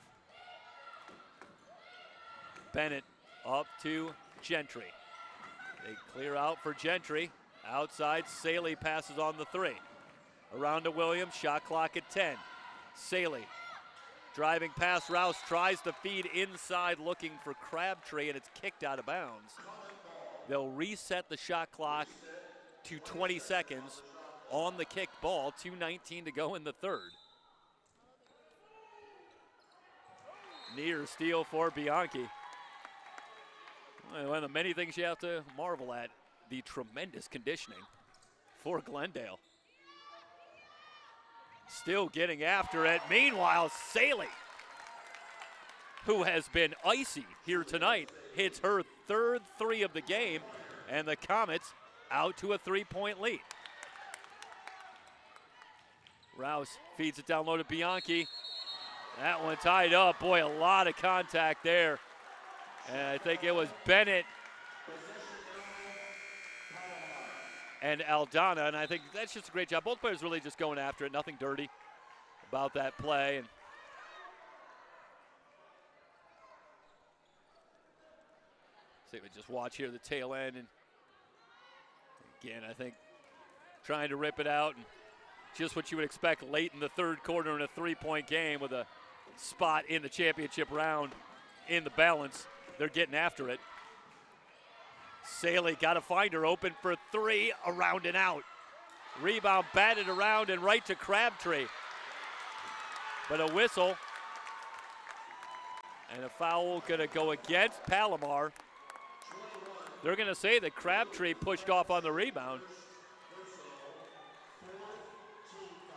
Bennett up to Gentry. They clear out for Gentry. Outside, Saley passes on the three. Around to Williams, shot clock at 10. Saley driving past Rouse, tries to feed inside looking for Crabtree, and it's kicked out of bounds. They'll reset the shot clock to 20 seconds on the kicked ball, 2:19 to go in the third. Near steal for Bianchi. One of the many things you have to marvel at, the tremendous conditioning for Glendale. Still getting after it. Meanwhile, Saley, who has been icy here tonight, hits her third three of the game, and the Comets out to a 3-point lead. Rouse feeds it down low to Bianchi. That one tied up. Boy, a lot of contact there. And I think it was Bennett and Aldana, and I think that's just a great job. Both players really just going after it, nothing dirty about that play. And see, we just watch here the tail end, and again. I think trying to rip it out, and just what you would expect late in the third quarter in a three-point game with a spot in the championship round in the balance. They're getting after it. Saley got to find her open for three, around and out. Rebound batted around and right to Crabtree. But a whistle and a foul going to go against Palomar. They're going to say that Crabtree pushed off on the rebound.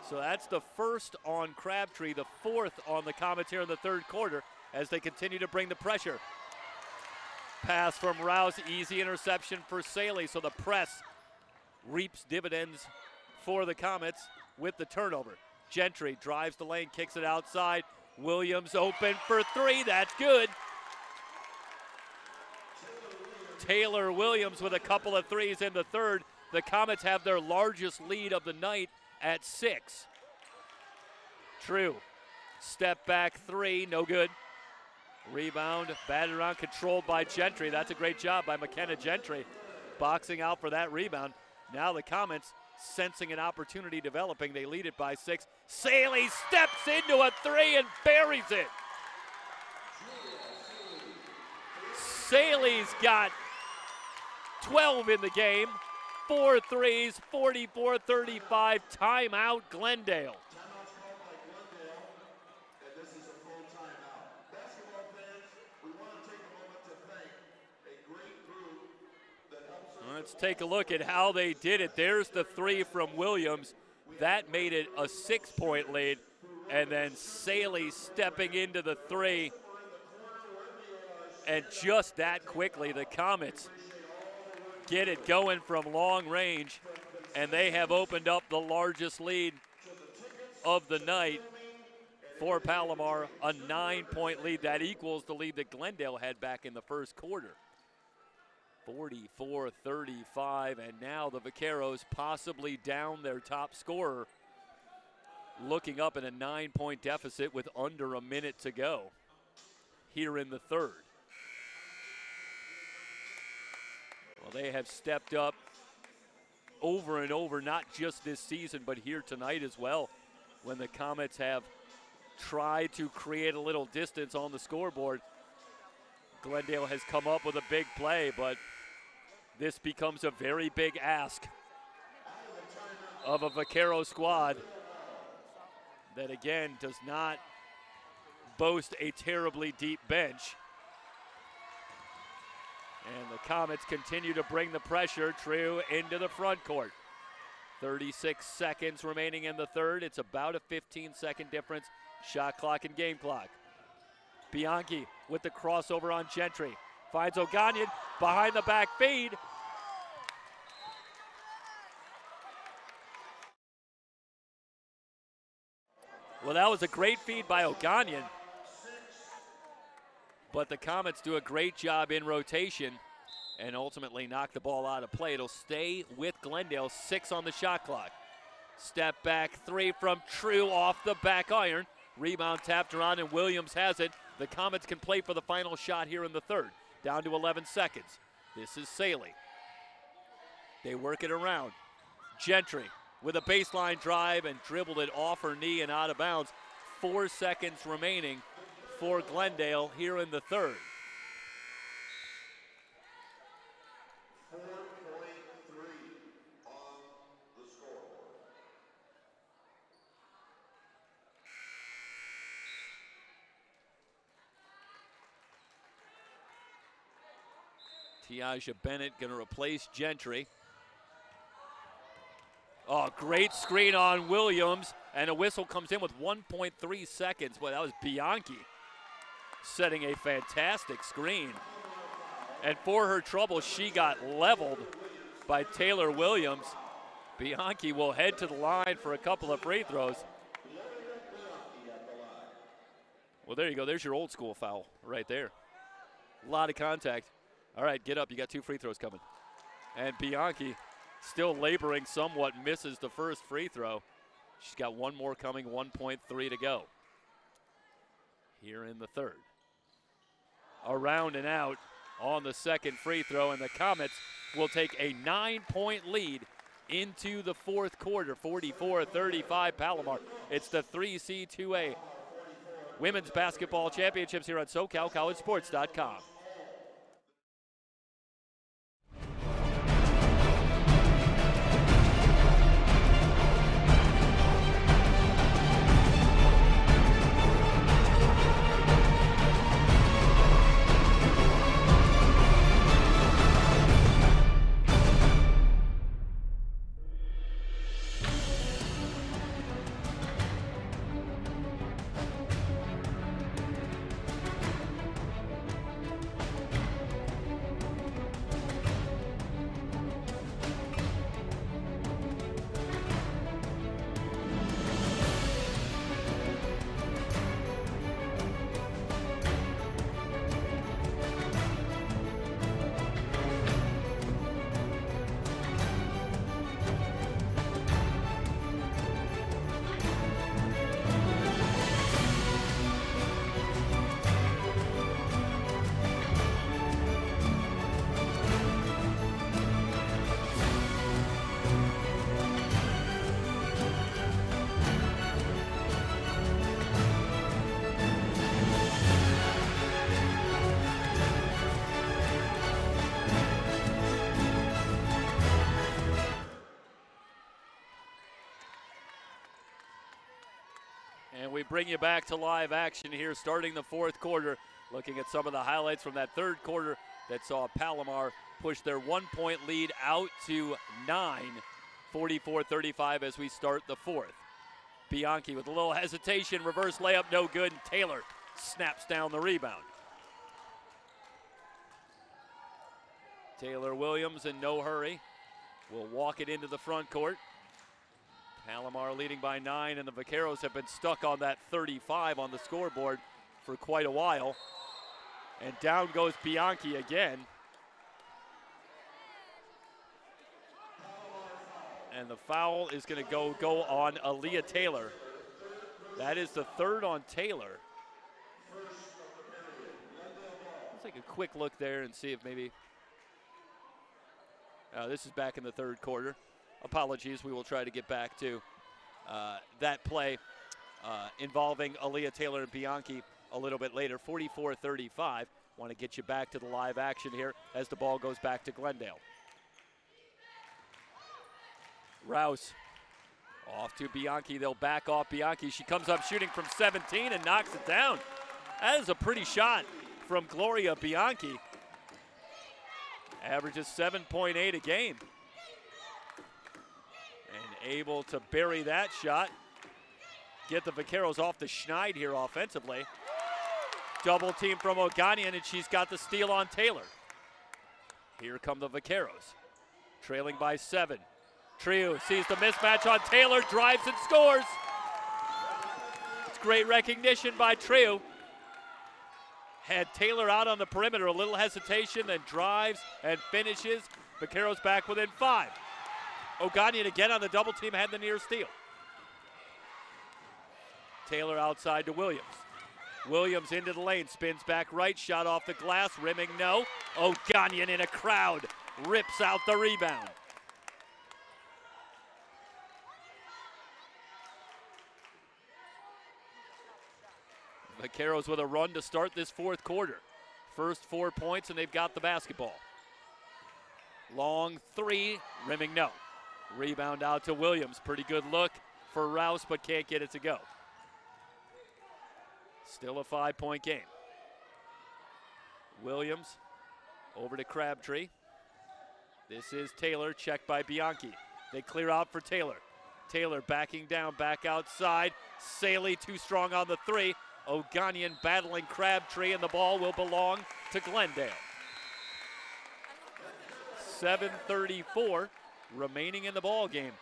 So that's the first on Crabtree, the fourth on the Comets here in the third quarter as they continue to bring the pressure. Pass from Rouse, easy interception for Saley, so the press reaps dividends for the Comets with the turnover. Gentry drives the lane, kicks it outside. Williams open for three, that's good. Taylor Williams with a couple of threes in the third. The Comets have their largest lead of the night at 6. True. Step back three, no good. Rebound, batted around, controlled by Gentry. That's a great job by McKenna Gentry, boxing out for that rebound. Now the Comets sensing an opportunity developing. They lead it by 6. Saley steps into a three and buries it. Saley's got 12 in the game. 4 threes, 44-35, timeout Glendale.
Timeout's called by Glendale, and this is a full timeout. Basketball fans, we want to take a moment to thank a great group that helps us.
Let's take a look at how they did it. There's the three from Williams. That made it a 6-point lead. And then Saley stepping into the three. And just that quickly, the Comets get it going from long range, and they have opened up the largest lead of the night for Palomar, a 9-point lead. That equals the lead that Glendale had back in the first quarter. 44-35, and now the Vaqueros possibly down their top scorer, looking up in a 9-point deficit with under a minute to go here in the third. Well, they have stepped up over and over, not just this season, but here tonight as well, when the Comets have tried to create a little distance on the scoreboard. Glendale has come up with a big play, but this becomes a very big ask of a Vaquero squad that, again, does not boast a terribly deep bench. And the Comets continue to bring the pressure, True, into the front court. 36 seconds remaining in the third. It's about a 15-second difference, shot clock and game clock. Bianchi with the crossover on Gentry. Finds O'Gonian behind the back feed. Well, that was a great feed by O'Gonian. But the Comets do a great job in rotation and ultimately knock the ball out of play. It'll stay with Glendale, 6 on the shot clock. Step back three from True off the back iron. Rebound tapped around and Williams has it. The Comets can play for the final shot here in the third. Down to 11 seconds. This is Saley. They work it around. Gentry with a baseline drive and dribbled it off her knee and out of bounds. 4 seconds remaining for Glendale here in the third.
4.3 on the scoreboard.
Tiaja Bennett going to replace Gentry. Oh, great screen on Williams, and a whistle comes in with 1.3 seconds. Boy, that was Bianchi setting a fantastic screen. And for her trouble, she got leveled by Taylor Williams. Bianchi will head to the line for a couple of free throws. Well, there you go. There's your old school foul right there. A lot of contact. All right, get up. You got 2 free throws coming. And Bianchi, still laboring somewhat, misses the first free throw. She's got one more coming, 1.3 to go here in the third. Around and out on the second free throw, and the Comets will take a 9-point lead into the fourth quarter, 44-35 Palomar. It's the 3C2A Women's Basketball Championships here on SoCalCollegeSports.com. And we bring you back to live action here, starting the fourth quarter, looking at some of the highlights from that third quarter that saw Palomar push their 1-point lead out to 9, 44-35 as we start the fourth. Bianchi with a little hesitation, reverse layup, no good, and Taylor snaps down the rebound. Taylor Williams in no hurry will walk it into the front court. Palomar leading by 9, and the Vaqueros have been stuck on that 35 on the scoreboard for quite a while. And down goes Bianchi again. And the foul is going to go on Aaliyah Taylor. That is the third on Taylor. Let's take a quick look there and see if maybe this is back in the third quarter. Apologies, we will try to get back to that play involving Aaliyah Taylor and Bianchi a little bit later. 44-35. Want to get you back to the live action here as the ball goes back to Glendale. Rouse off to Bianchi. They'll back off Bianchi. She comes up shooting from 17 and knocks it down. That is a pretty shot from Gloria Bianchi. Averages 7.8 a game. And able to bury that shot. Get the Vaqueros off the schneid here offensively. Double team from Oganian, and she's got the steal on Taylor. Here come the Vaqueros. Trailing by 7. Trieu sees the mismatch on Taylor, drives and scores. It's great recognition by Trieu. Had Taylor out on the perimeter, a little hesitation, then drives and finishes. Vaqueros back within 5. Oganian again on the double team, had the near steal. Taylor outside to Williams. Williams into the lane, spins back right, shot off the glass, rimming no. Oganian in a crowd, rips out the rebound. Vaqueros with a run to start this fourth quarter. First 4 points and they've got the basketball. Long 3, rimming no. Rebound out to Williams. Pretty good look for Rouse, but can't get it to go. Still a 5-point game. Williams over to Crabtree. This is Taylor, checked by Bianchi. They clear out for Taylor. Taylor backing down, back outside. Saley too strong on the 3. Oganian battling Crabtree, and the ball will belong to Glendale. 7:34 remaining in the ball game.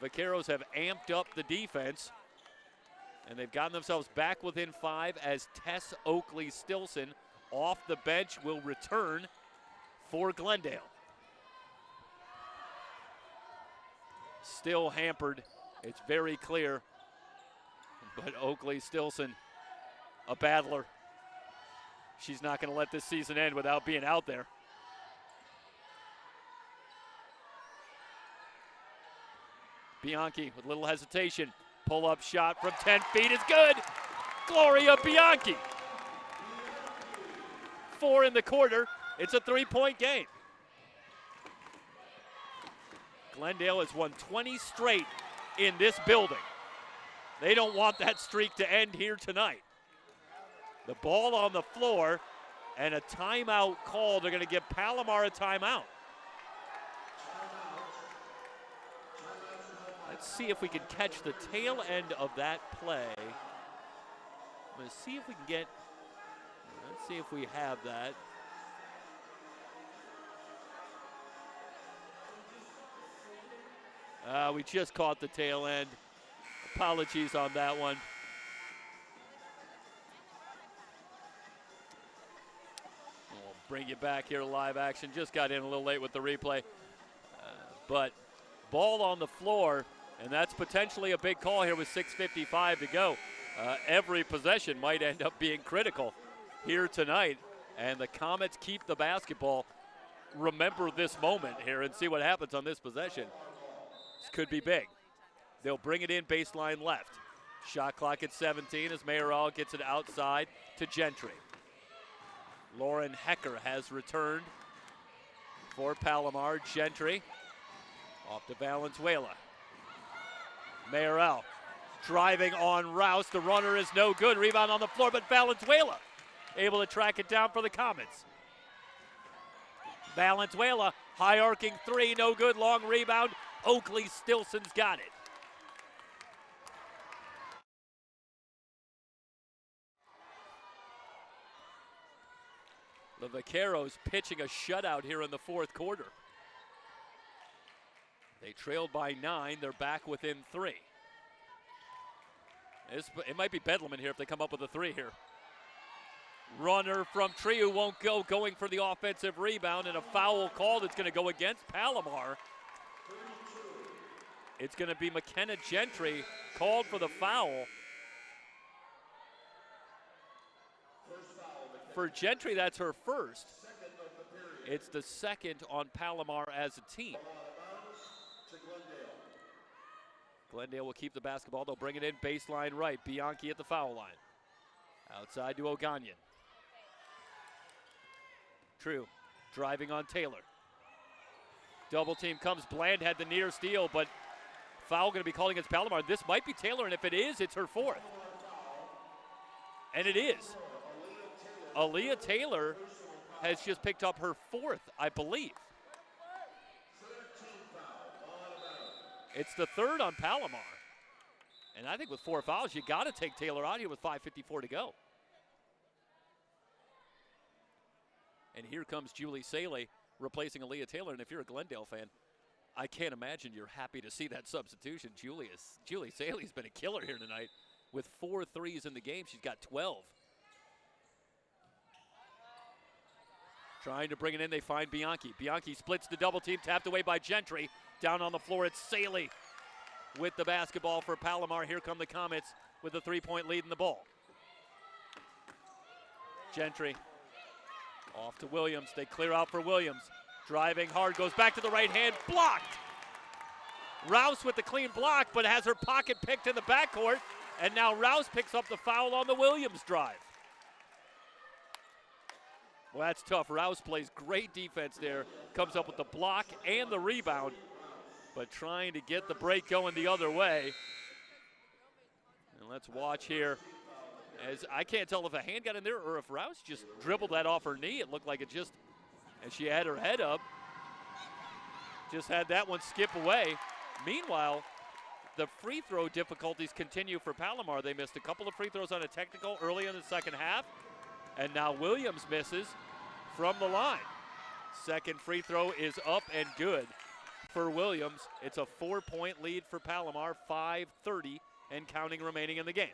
Vaqueros have amped up the defense, and they've gotten themselves back within 5 as Tess Oakley-Stilson off the bench will return for Glendale. Still hampered, it's very clear, but Oakley-Stilson, a battler. She's not going to let this season end without being out there. Bianchi with little hesitation. Pull-up shot from 10 feet is good. Gloria Bianchi. 4 in the quarter. It's a 3-point game. Glendale has won 20 straight in this building. They don't want that streak to end here tonight. The ball on the floor and a timeout call. They're going to give Palomar a timeout. Let's see if we can catch the tail end of that play. I'm going to see if we can get, let's see if we have that. We just caught the tail end. Apologies on that one. We'll bring you back here to live action. Just got in a little late with the replay. But ball on the floor, and that's potentially a big call here with 6:55 to go. Every possession might end up being critical here tonight, and the Comets keep the basketball. Remember this moment here and see what happens on this possession. This could be big. They'll bring it in baseline left. Shot clock at 17 as Mayoral gets it outside to Gentry. Lauren Hecker has returned for Palomar. Gentry off to Valenzuela. Mayoral driving on Rouse. The runner is no good. Rebound on the floor, but Valenzuela able to track it down for the Comets. Valenzuela, high arcing three, no good. Long rebound. Oakley Stilson's got it. The Vaqueros pitching a shutout here in the fourth quarter. They trailed by 9. They're back within 3. It might be Bedlam in here if they come up with a 3 here. Runner from Triu won't go, going for the offensive rebound, and a foul call that's going to go against Palomar. It's going to be McKenna Gentry called for the foul. For Gentry, that's her first. It's the second on Palomar as a team. Glendale will keep the basketball. They'll bring it in baseline right. Bianchi at the foul line. Outside to O'Gagnon. True, driving on Taylor. Double team comes. Bland had the near steal, but foul going to be called against Palomar. This might be Taylor, and if it is, it's her 4th. And it is. Aaliyah Taylor has just picked up her 4th, I believe. It's the 3rd on Palomar. And I think with 4 fouls, you got to take Taylor out here with 5:54 to go. And here comes Julie Saley replacing Aaliyah Taylor. And if you're a Glendale fan, I can't imagine you're happy to see that substitution. Julie Saley's been a killer here tonight with 4 threes in the game. She's got 12. Trying to bring it in, they find Bianchi. Bianchi splits the double team, tapped away by Gentry. Down on the floor, it's Saley with the basketball for Palomar. Here come the Comets with a 3-point lead in the ball. Gentry off to Williams. They clear out for Williams. Driving hard, goes back to the right hand, blocked. Rouse with the clean block, but has her pocket picked in the backcourt. And now Rouse picks up the foul on the Williams drive. Well, that's tough. Rouse plays great defense there. Comes up with the block and the rebound, but trying to get the break going the other way. And let's watch here. As I can't tell if a hand got in there or if Rouse just dribbled that off her knee. It looked like it just, as she had her head up, just had that one skip away. Meanwhile, the free throw difficulties continue for Palomar. They missed a couple of free throws on a technical early in the second half. And now Williams misses from the line. Second free throw is up and good for Williams. It's a 4-point lead for Palomar, 5:30 and counting remaining in the game.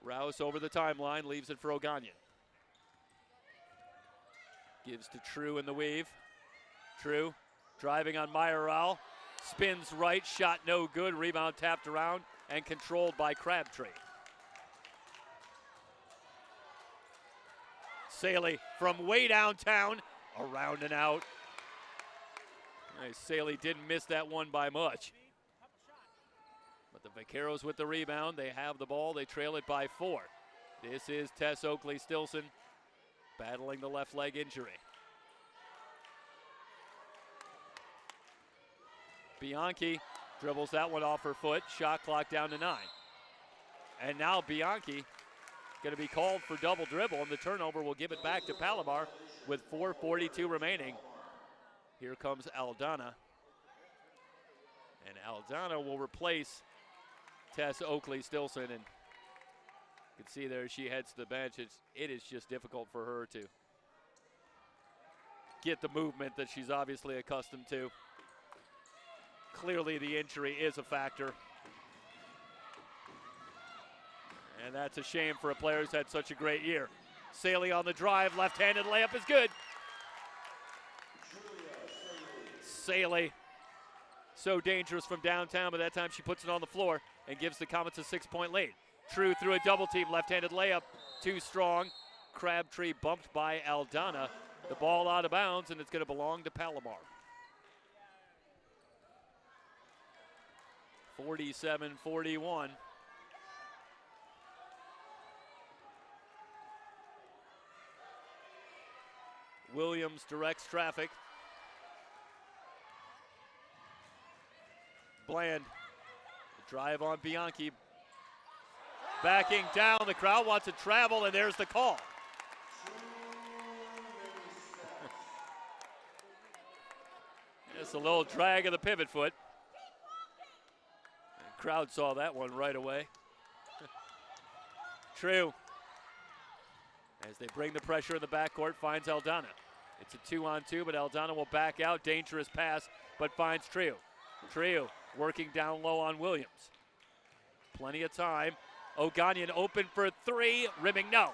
Rouse over the timeline, leaves it for O'Gagnon. Gives to True in the weave. True driving on Mayoral. Spins right, shot no good. Rebound tapped around and controlled by Crabtree. Saley from way downtown, around and out. Saley didn't miss that one by much. But the Vaqueros with the rebound. They have the ball. They trail it by 4. This is Tess Oakley-Stilson battling the left leg injury. Bianchi dribbles that one off her foot. Shot clock down to 9. And now Bianchi going to be called for double dribble, and the turnover will give it back to Palomar with 4:42 remaining. Here comes Aldana. And Aldana will replace Tess Oakley-Stilson. And you can see there she heads to the bench. It is just difficult for her to get the movement that she's obviously accustomed to. Clearly the injury is a factor. And that's a shame for a player who's had such a great year. Saley on the drive, left-handed layup is good. Saley, so dangerous from downtown, but that time she puts it on the floor and gives the Comets a 6-point lead. True through a double team, left-handed layup, too strong. Crabtree bumped by Aldana. The ball out of bounds, and it's going to belong to Palomar. 47-41. Williams directs traffic. Bland, drive on Bianchi. Backing down, the crowd wants to travel, and there's the call. Just a little drag of the pivot foot. The crowd saw that one right away. True. As they bring the pressure in the backcourt, finds Aldana. It's a 2-on-2, but Aldana will back out. Dangerous pass, but finds Trio. Trio working down low on Williams. Plenty of time. O'Gonian open for 3, rimming no.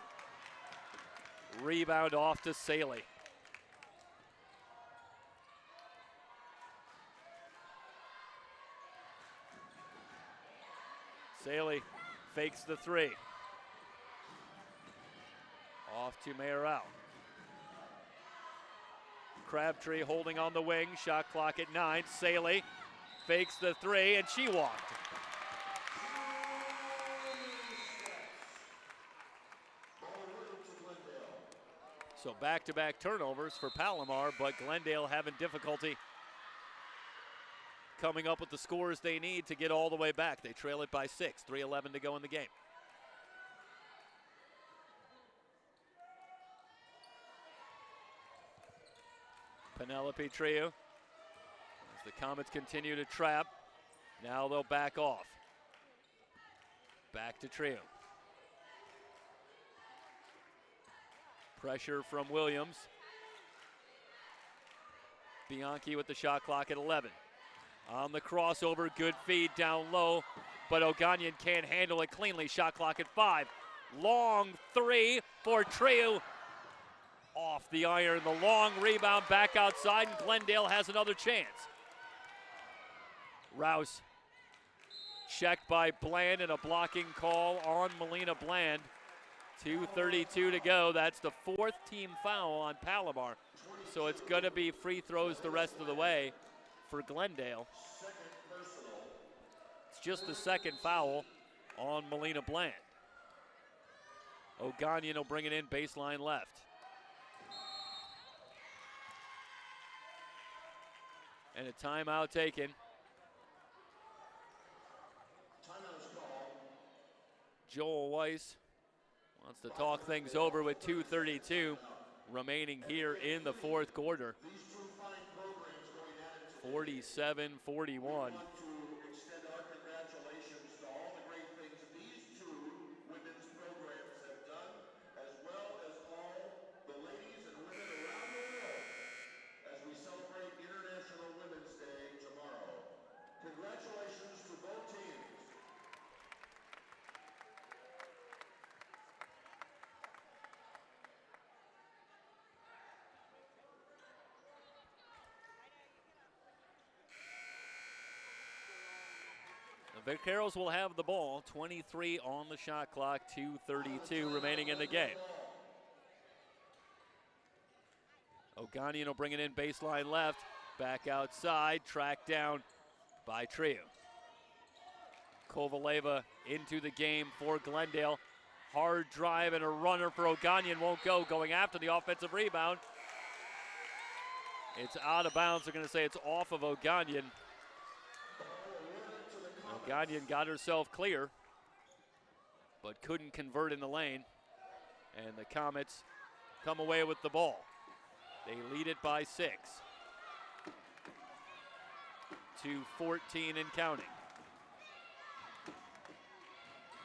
Rebound off to Saley. Saley fakes the 3. Off to Mayoral. Crabtree holding on the wing. Shot clock at 9. Saley fakes the 3, and she walked. So back-to-back turnovers for Palomar, but Glendale having difficulty coming up with the scores they need to get all the way back. They trail it by 6, 3:11 to go in the game. Penelope Trio, as the Comets continue to trap. Now they'll back off. Back to Trio. Pressure from Williams. Bianchi with the shot clock at 11. On the crossover, good feed down low, but O'Gonian can't handle it cleanly. Shot clock at 5. Long 3 for Trio. Off the iron, the long rebound back outside, and Glendale has another chance. Rouse checked by Bland, and a blocking call on Melina Bland. 2:32 to go. That's the 4th team foul on Palomar. So it's going to be free throws the rest of the way for Glendale. It's just the 2nd foul on Melina Bland. O'Gonian will bring it in baseline left. And a timeout taken. Joel Weiss wants to talk things over with 2:32 remaining here in the 4th quarter. 47-41.
Congratulations to both teams.
The Vaqueros will have the ball. 23 on the shot clock, 2:32 remaining in the game. O'Gonian will bring it in baseline left. Back outside, tracked down by Trio. Kovaleva into the game for Glendale. Hard drive and a runner for O'Gagnon won't go, going after the offensive rebound. It's out of bounds. They're going to say it's off of O'Gagnon. O'Gagnon got herself clear, but couldn't convert in the lane. And the Comets come away with the ball. They lead it by 6 to 14 and counting.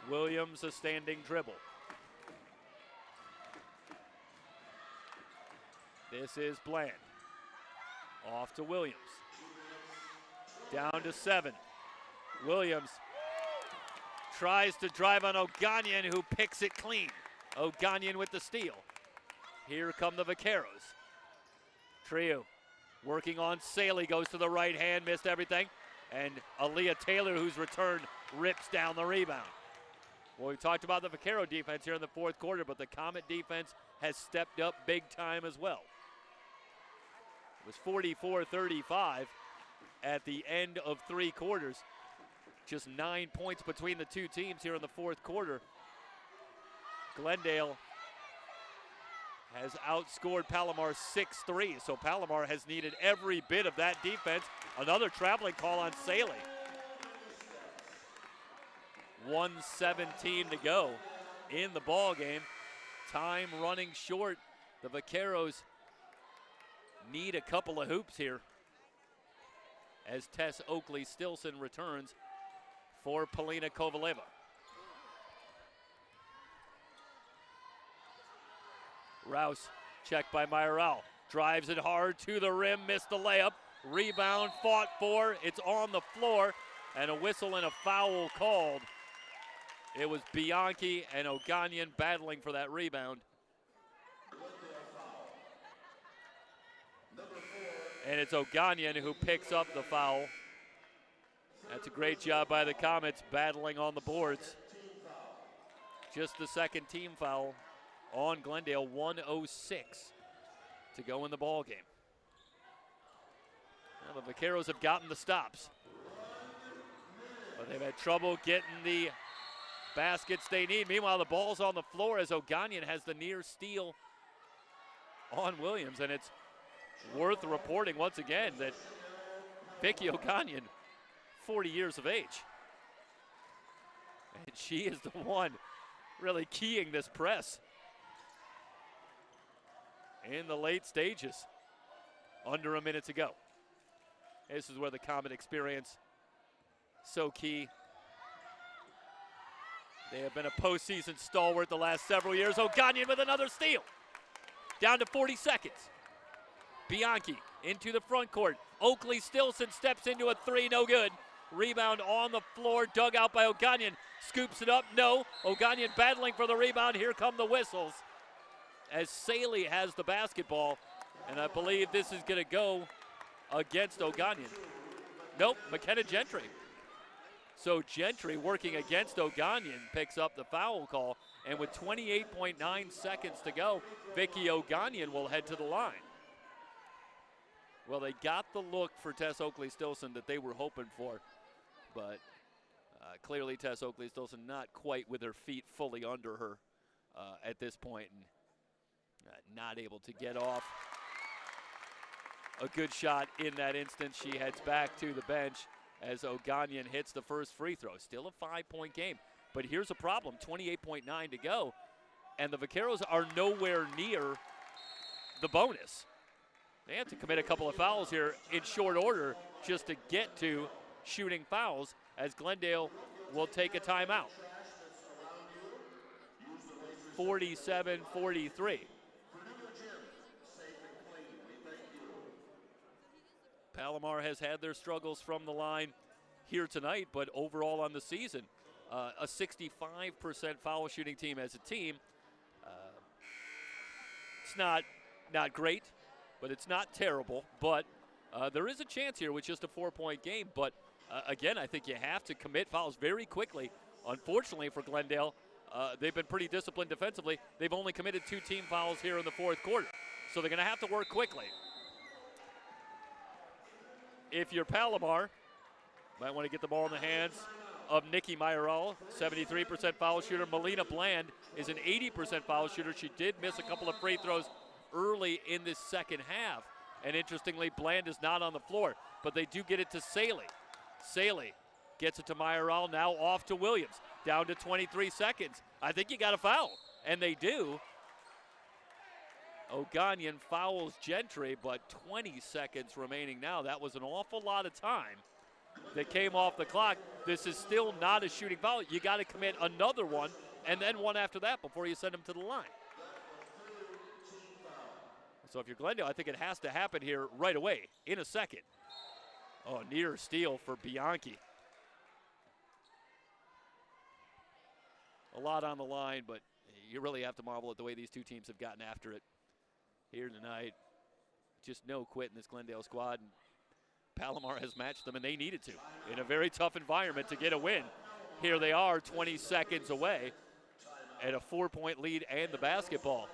Williams a standing dribble. This is Bland. Off to Williams. Down to 7. Williams tries to drive on O'Gagnon, who picks it clean. O'Gagnon with the steal. Here come the Vaqueros. Trio working on Saley, goes to the right hand, missed everything. And Aaliyah Taylor, who's returned, rips down the rebound. Well, we talked about the Vaquero defense here in the fourth quarter, but the Comet defense has stepped up big time as well. It was 44-35 at the end of 3 quarters. Just 9 points between the two teams here in the fourth quarter. Glendale has outscored Palomar 6-3, so Palomar has needed every bit of that defense. Another traveling call on Saley. 1:17 to go in the ball game. Time running short. The Vaqueros need a couple of hoops here as Tess Oakley-Stilson returns for Polina Kovaleva. Rouse checked by Mayoral. Drives it hard to the rim, missed the layup. Rebound fought for, it's on the floor, and a whistle and a foul called. It was Bianchi and O'Gagnon battling for that rebound. And it's O'Gagnon who picks up the foul. That's a great job by the Comets battling on the boards. Just the second team foul on Glendale. 1:06 to go in the ball game. Now the Vaqueros have gotten the stops, but they've had trouble getting the baskets they need. Meanwhile, the ball's on the floor as O'Gagnon has the near steal on Williams, and it's worth reporting once again that Vicky O'Gagnon, 40 years of age, and she is the one really keying this press in the late stages. Under a minute to go. This is where the Comet experience so key. They have been a postseason stalwart the last several years. O'Gagnon with another steal. Down to 40 seconds. Bianchi into the front court. Oakley-Stilson steps into a 3, no good. Rebound on the floor, dug out by O'Gagnon. Scoops it up, no. O'Gagnon battling for the rebound. Here come the whistles as Saley has the basketball. And I believe this is going to go against O'Gagnon. Nope, McKenna Gentry. So Gentry, working against O'Gagnon, picks up the foul call. And with 28.9 seconds to go, Vicky O'Gagnon will head to the line. Well, they got the look for Tess Oakley-Stilson that they were hoping for. But clearly Tess Oakley-Stilson not quite with her feet fully under her at this point. And not able to get off a good shot in that instance. She heads back to the bench as O'Gagnon hits the first free throw. Still a 5-point game. But here's a problem, 28.9 to go. And the Vaqueros are nowhere near the bonus. They have to commit a couple of fouls here in short order just to get to shooting fouls, as Glendale will take a timeout. 47-43. Palomar has had their struggles from the line here tonight, but overall on the season, a 65% foul shooting team as a team. It's not great, but it's not terrible. But there is a chance here with just a 4-point game. But again, I think you have to commit fouls very quickly. Unfortunately for Glendale, they've been pretty disciplined defensively. They've only committed 2 team fouls here in the fourth quarter. So they're going to have to work quickly. if you're Palomar, might want to get the ball in the hands of Nikki Mayoral, 73% foul shooter. Melina Bland is an 80% foul shooter. She did miss a couple of free throws early in this second half. And interestingly, Bland is not on the floor, but they do get it to Saley. Saley gets it to Mayoral, now off to Williams. Down to 23 seconds. I think you got a foul, and they do. O'Gagnon fouls Gentry, but 20 seconds remaining now. That was an awful lot of time that came off the clock. This is still not a shooting foul. You got to commit another one, and then one after that before you send him to the line. So if you're Glendale, I think it has to happen here right away, in a second. Oh, near steal for Bianchi. A lot on the line, but you really have to marvel at the way these two teams have gotten after it here tonight. Just no quit in this Glendale squad. And Palomar has matched them, and they needed to in a very tough environment to get a win. Here they are 20 seconds away at a 4-point lead and the basketball.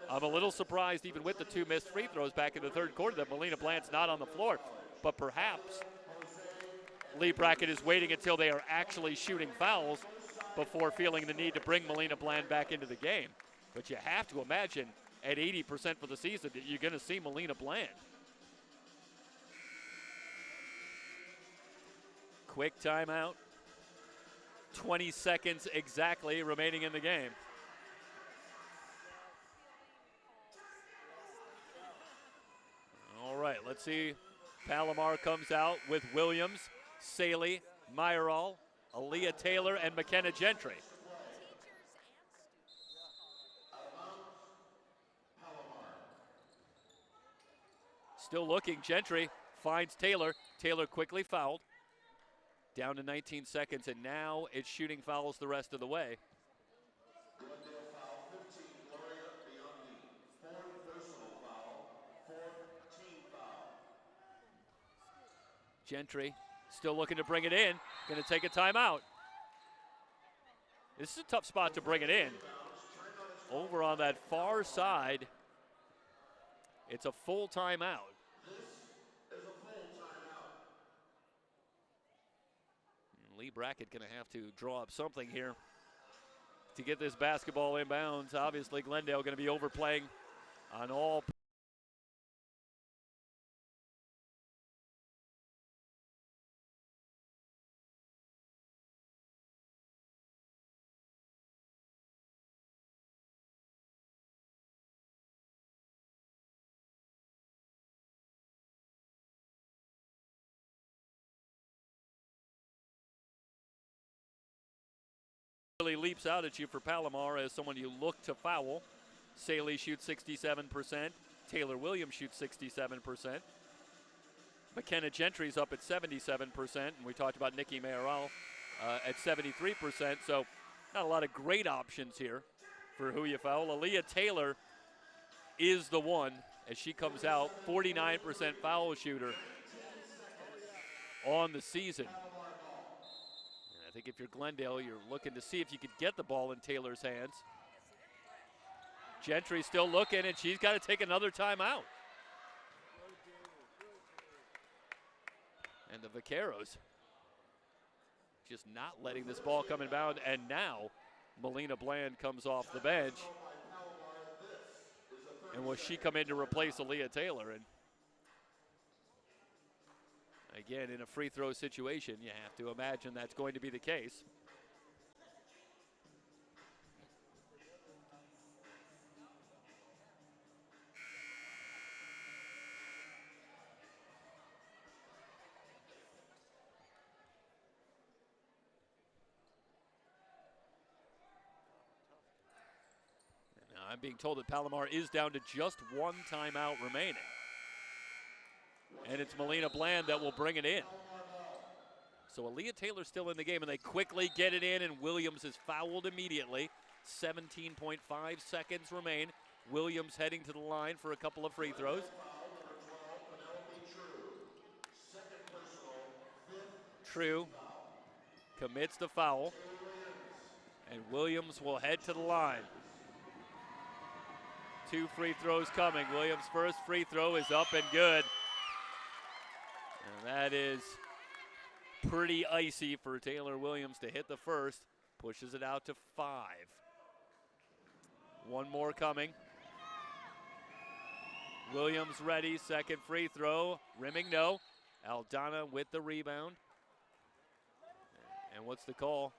I'm a little surprised, even with the two missed free throws back in the third quarter, that Melina Bland's not on the floor. But perhaps Lee Brackett is waiting until they are actually shooting fouls before feeling the need to bring Melina Bland back into the game. But you have to imagine at 80% for the season that you're going to see Melina Bland. Quick timeout. 20 seconds exactly remaining in the game. All right, let's see. Palomar comes out with Williams, Saley, Mayoral, Aaliyah Taylor, and McKenna Gentry. Still looking, Gentry finds Taylor. Taylor quickly fouled. Down to 19 seconds, and now it's shooting fouls the rest of the way.
Glendale foul 15, Gloria Bianchi. Fourth personal foul, fourth team foul.
Gentry still looking to bring it in. Going to take a timeout. This is a tough spot to bring it in. Over on that far side, it's a full timeout. Lee Brackett going to have to draw up something here to get this basketball inbounds. Obviously, Glendale going to be overplaying on all. Really leaps out at you for Palomar as someone you look to foul. Saley shoots 67%. Taylor Williams shoots 67%. McKenna Gentry's up at 77%. And we talked about Nikki Mayoral at 73%. So not a lot of great options here for who you foul. Aaliyah Taylor is the one as she comes out. 49% foul shooter on the season. I think if you're Glendale, you're looking to see if you could get the ball in Taylor's hands. Gentry still looking, and she's got to take another timeout. And the Vaqueros just not letting this ball come inbound, and now Melina Bland comes off the bench. And will she come in to replace Aaliyah Taylor? And again, in a free throw situation, you have to imagine that's going to be the case. Now I'm being told that Palomar is down to just one timeout remaining. And it's Melina Bland that will bring it in. So Aaliyah Taylor's still in the game, and they quickly get it in, and Williams is fouled immediately. 17.5 seconds remain. Williams heading to the line for a couple of free throws. True commits the foul, and Williams will head to the line. Two free throws coming. Williams' first free throw is up and good. And that is pretty icy for Taylor Williams to hit the first. Pushes it out to 5. One more coming. Williams ready, second free throw. Rimming no. Aldana with the rebound. And what's the call?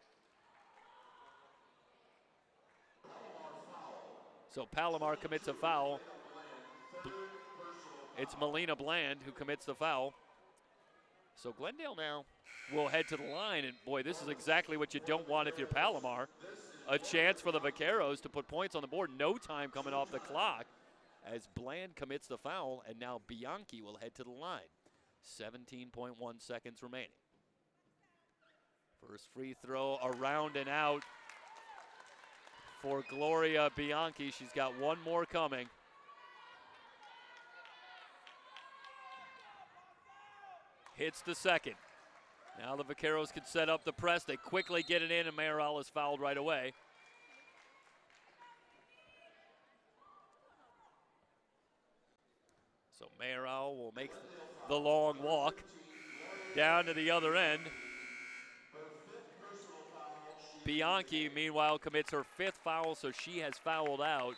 So Palomar commits a foul. It's Melina Bland who commits the foul. So Glendale now will head to the line, and boy, this is exactly what you don't want if you're Palomar. A chance for the Vaqueros to put points on the board. No time coming off the clock as Bland commits the foul, and now Bianchi will head to the line. 17.1 seconds remaining. First free throw around and out for Gloria Bianchi. She's got one more coming. Hits the second. Now the Vaqueros can set up the press. They quickly get it in, and Mayoral is fouled right away. So Mayoral will make the long walk down to the other end. Bianchi, meanwhile, commits her 5th foul, so she has fouled out.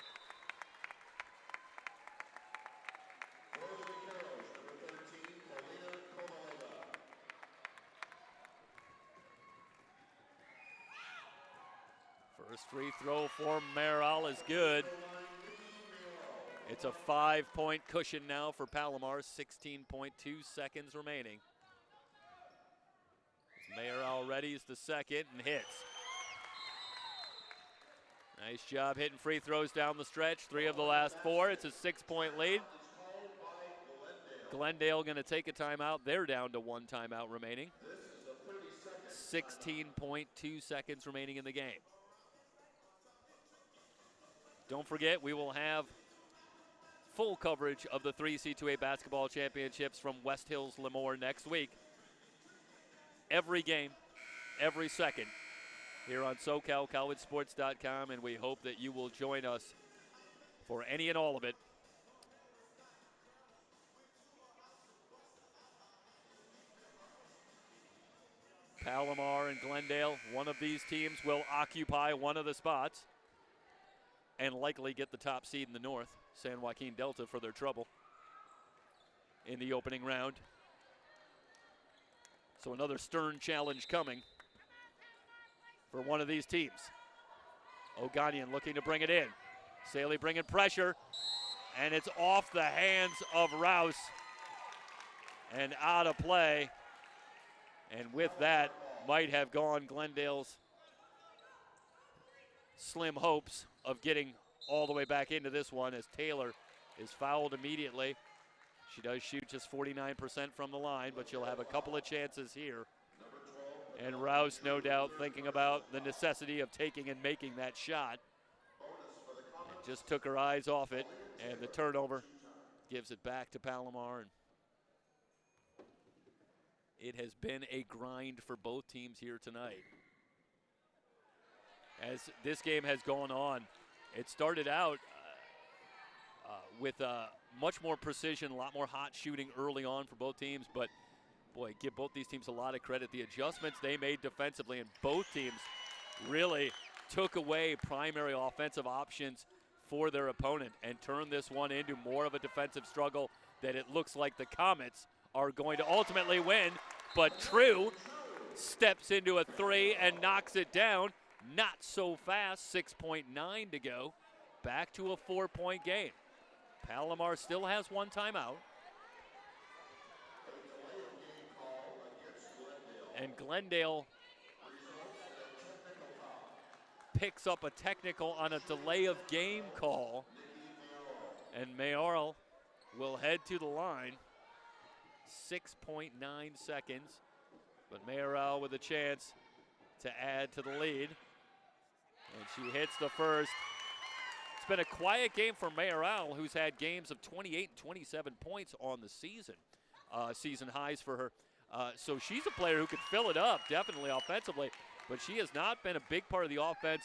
First free throw for Mayoral is good. It's a 5-point cushion now for Palomar. 16.2 seconds remaining. Mayoral readies the second and hits. Nice job hitting free throws down the stretch. 3 of the last 4. It's a 6-point lead. Glendale going to take a timeout. They're down to 1 timeout remaining. 16.2 seconds remaining in the game. Don't forget, we will have full coverage of the 3C2A basketball championships from West Hills Lemoore next week. Every game, every second, here on SoCalCollegeSports.com, and we hope that you will join us for any and all of it. Palomar and Glendale, one of these teams will occupy one of the spots and likely get the top seed in the north, San Joaquin Delta, for their trouble in the opening round. So another stern challenge coming for one of these teams. O'Ganian looking to bring it in. Saley bringing pressure, and it's off the hands of Rouse and out of play. And with that, might have gone Glendale's slim hopes of getting all the way back into this one, as Taylor is fouled immediately. She does shoot just 49% from the line, but she'll have a couple of chances here. And Rouse, no doubt, thinking about the necessity of taking and making that shot. And just took her eyes off it, and the turnover gives it back to Palomar. And it has been a grind for both teams here tonight. As this game has gone on, it started out with much more precision, a lot more hot shooting early on for both teams, but boy, give both these teams a lot of credit. The adjustments they made defensively, and both teams really took away primary offensive options for their opponent and turned this one into more of a defensive struggle that it looks like the Comets are going to ultimately win. But True steps into a 3 and knocks it down. Not so fast, 6.9 to go. Back to a 4-point game. Palomar still has 1 timeout. And Glendale picks up a technical on a delay of game call. And Mayoral will head to the line. 6.9 seconds. But Mayoral with a chance to add to the lead. And she hits the first. It's been a quiet game for Mayoral, who's had games of 28 and 27 points on the season. Season highs for her. So she's a player who could fill it up, definitely offensively. But she has not been a big part of the offense.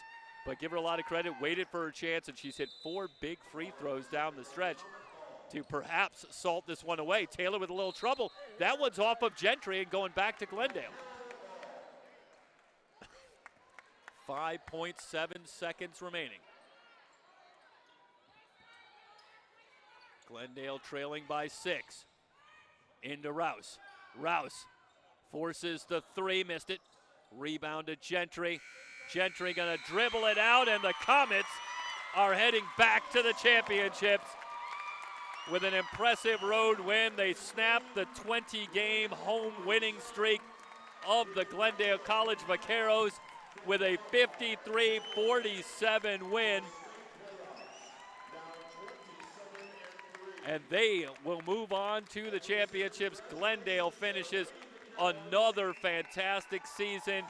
But give her a lot of credit, waited for her chance, and she's hit 4 big free throws down the stretch to perhaps salt this one away. Taylor with a little trouble. That one's off of Gentry and going back to Glendale. 5.7 seconds remaining. Glendale trailing by 6. Into Rouse. Rouse forces the 3, missed it. Rebound to Gentry. Gentry gonna dribble it out, and the Comets are heading back to the championships with an impressive road win. They snapped the 20-game home winning streak of the Glendale College Vaqueros with a 53-47 win. And they will move on to the championships. Glendale finishes another fantastic season,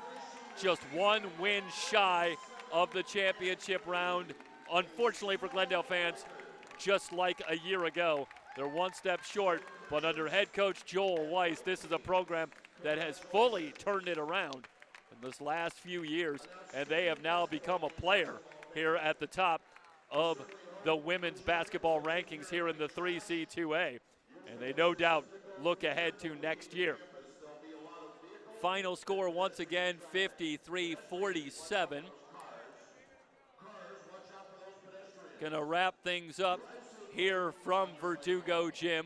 just 1 win shy of the championship round. Unfortunately for Glendale fans, just like a year ago, they're 1 step short, but under head coach Joel Weiss, this is a program that has fully turned it around in this last few years, and they have now become a player here at the top of the women's basketball rankings here in the 3C2A, and they no doubt look ahead to next year. Final score once again, 53-47. Gonna wrap things up here from Verdugo Gym.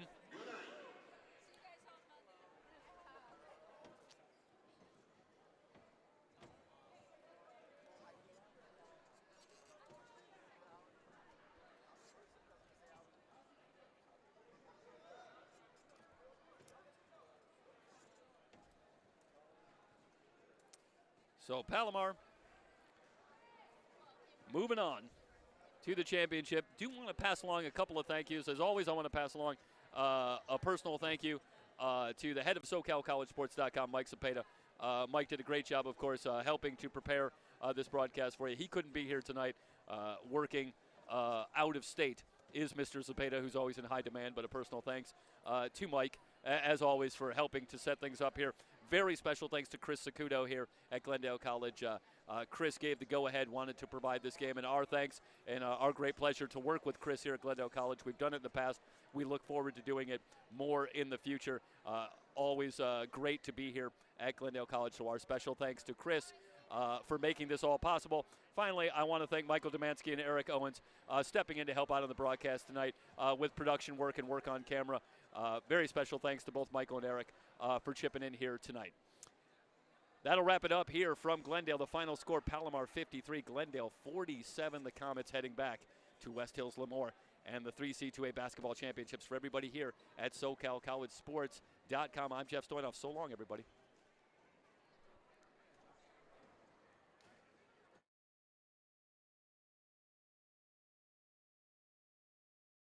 So Palomar moving on to the championship. Do want to pass along a couple of thank yous. As always, I want to pass along a personal thank you to the head of SoCalCollegeSports.com, Mike Cepeda. Mike did a great job, of course, helping to prepare this broadcast for you. He couldn't be here tonight working out of state is Mr. Cepeda, who's always in high demand, but a personal thanks to Mike, as always, for helping to set things up here. Very special thanks to Chris Sacudo here at Glendale College. Chris gave the go-ahead, wanted to provide this game, and our thanks and our great pleasure to work with Chris here at Glendale College. We've done it in the past. We look forward to doing it more in the future. Always great to be here at Glendale College, so our special thanks to Chris for making this all possible. Finally, I want to thank Michael Demansky and Eric Owens stepping in to help out on the broadcast tonight with production work and work on camera. Very special thanks to both Michael and Eric for chipping in here tonight. That'll wrap it up here from Glendale. The final score, Palomar 53, Glendale 47. The Comets heading back to West Hills Lemoore and the 3C2A basketball championships for everybody here at SoCalCollegeSports.com. I'm Jeff Stoynoff. So long, everybody.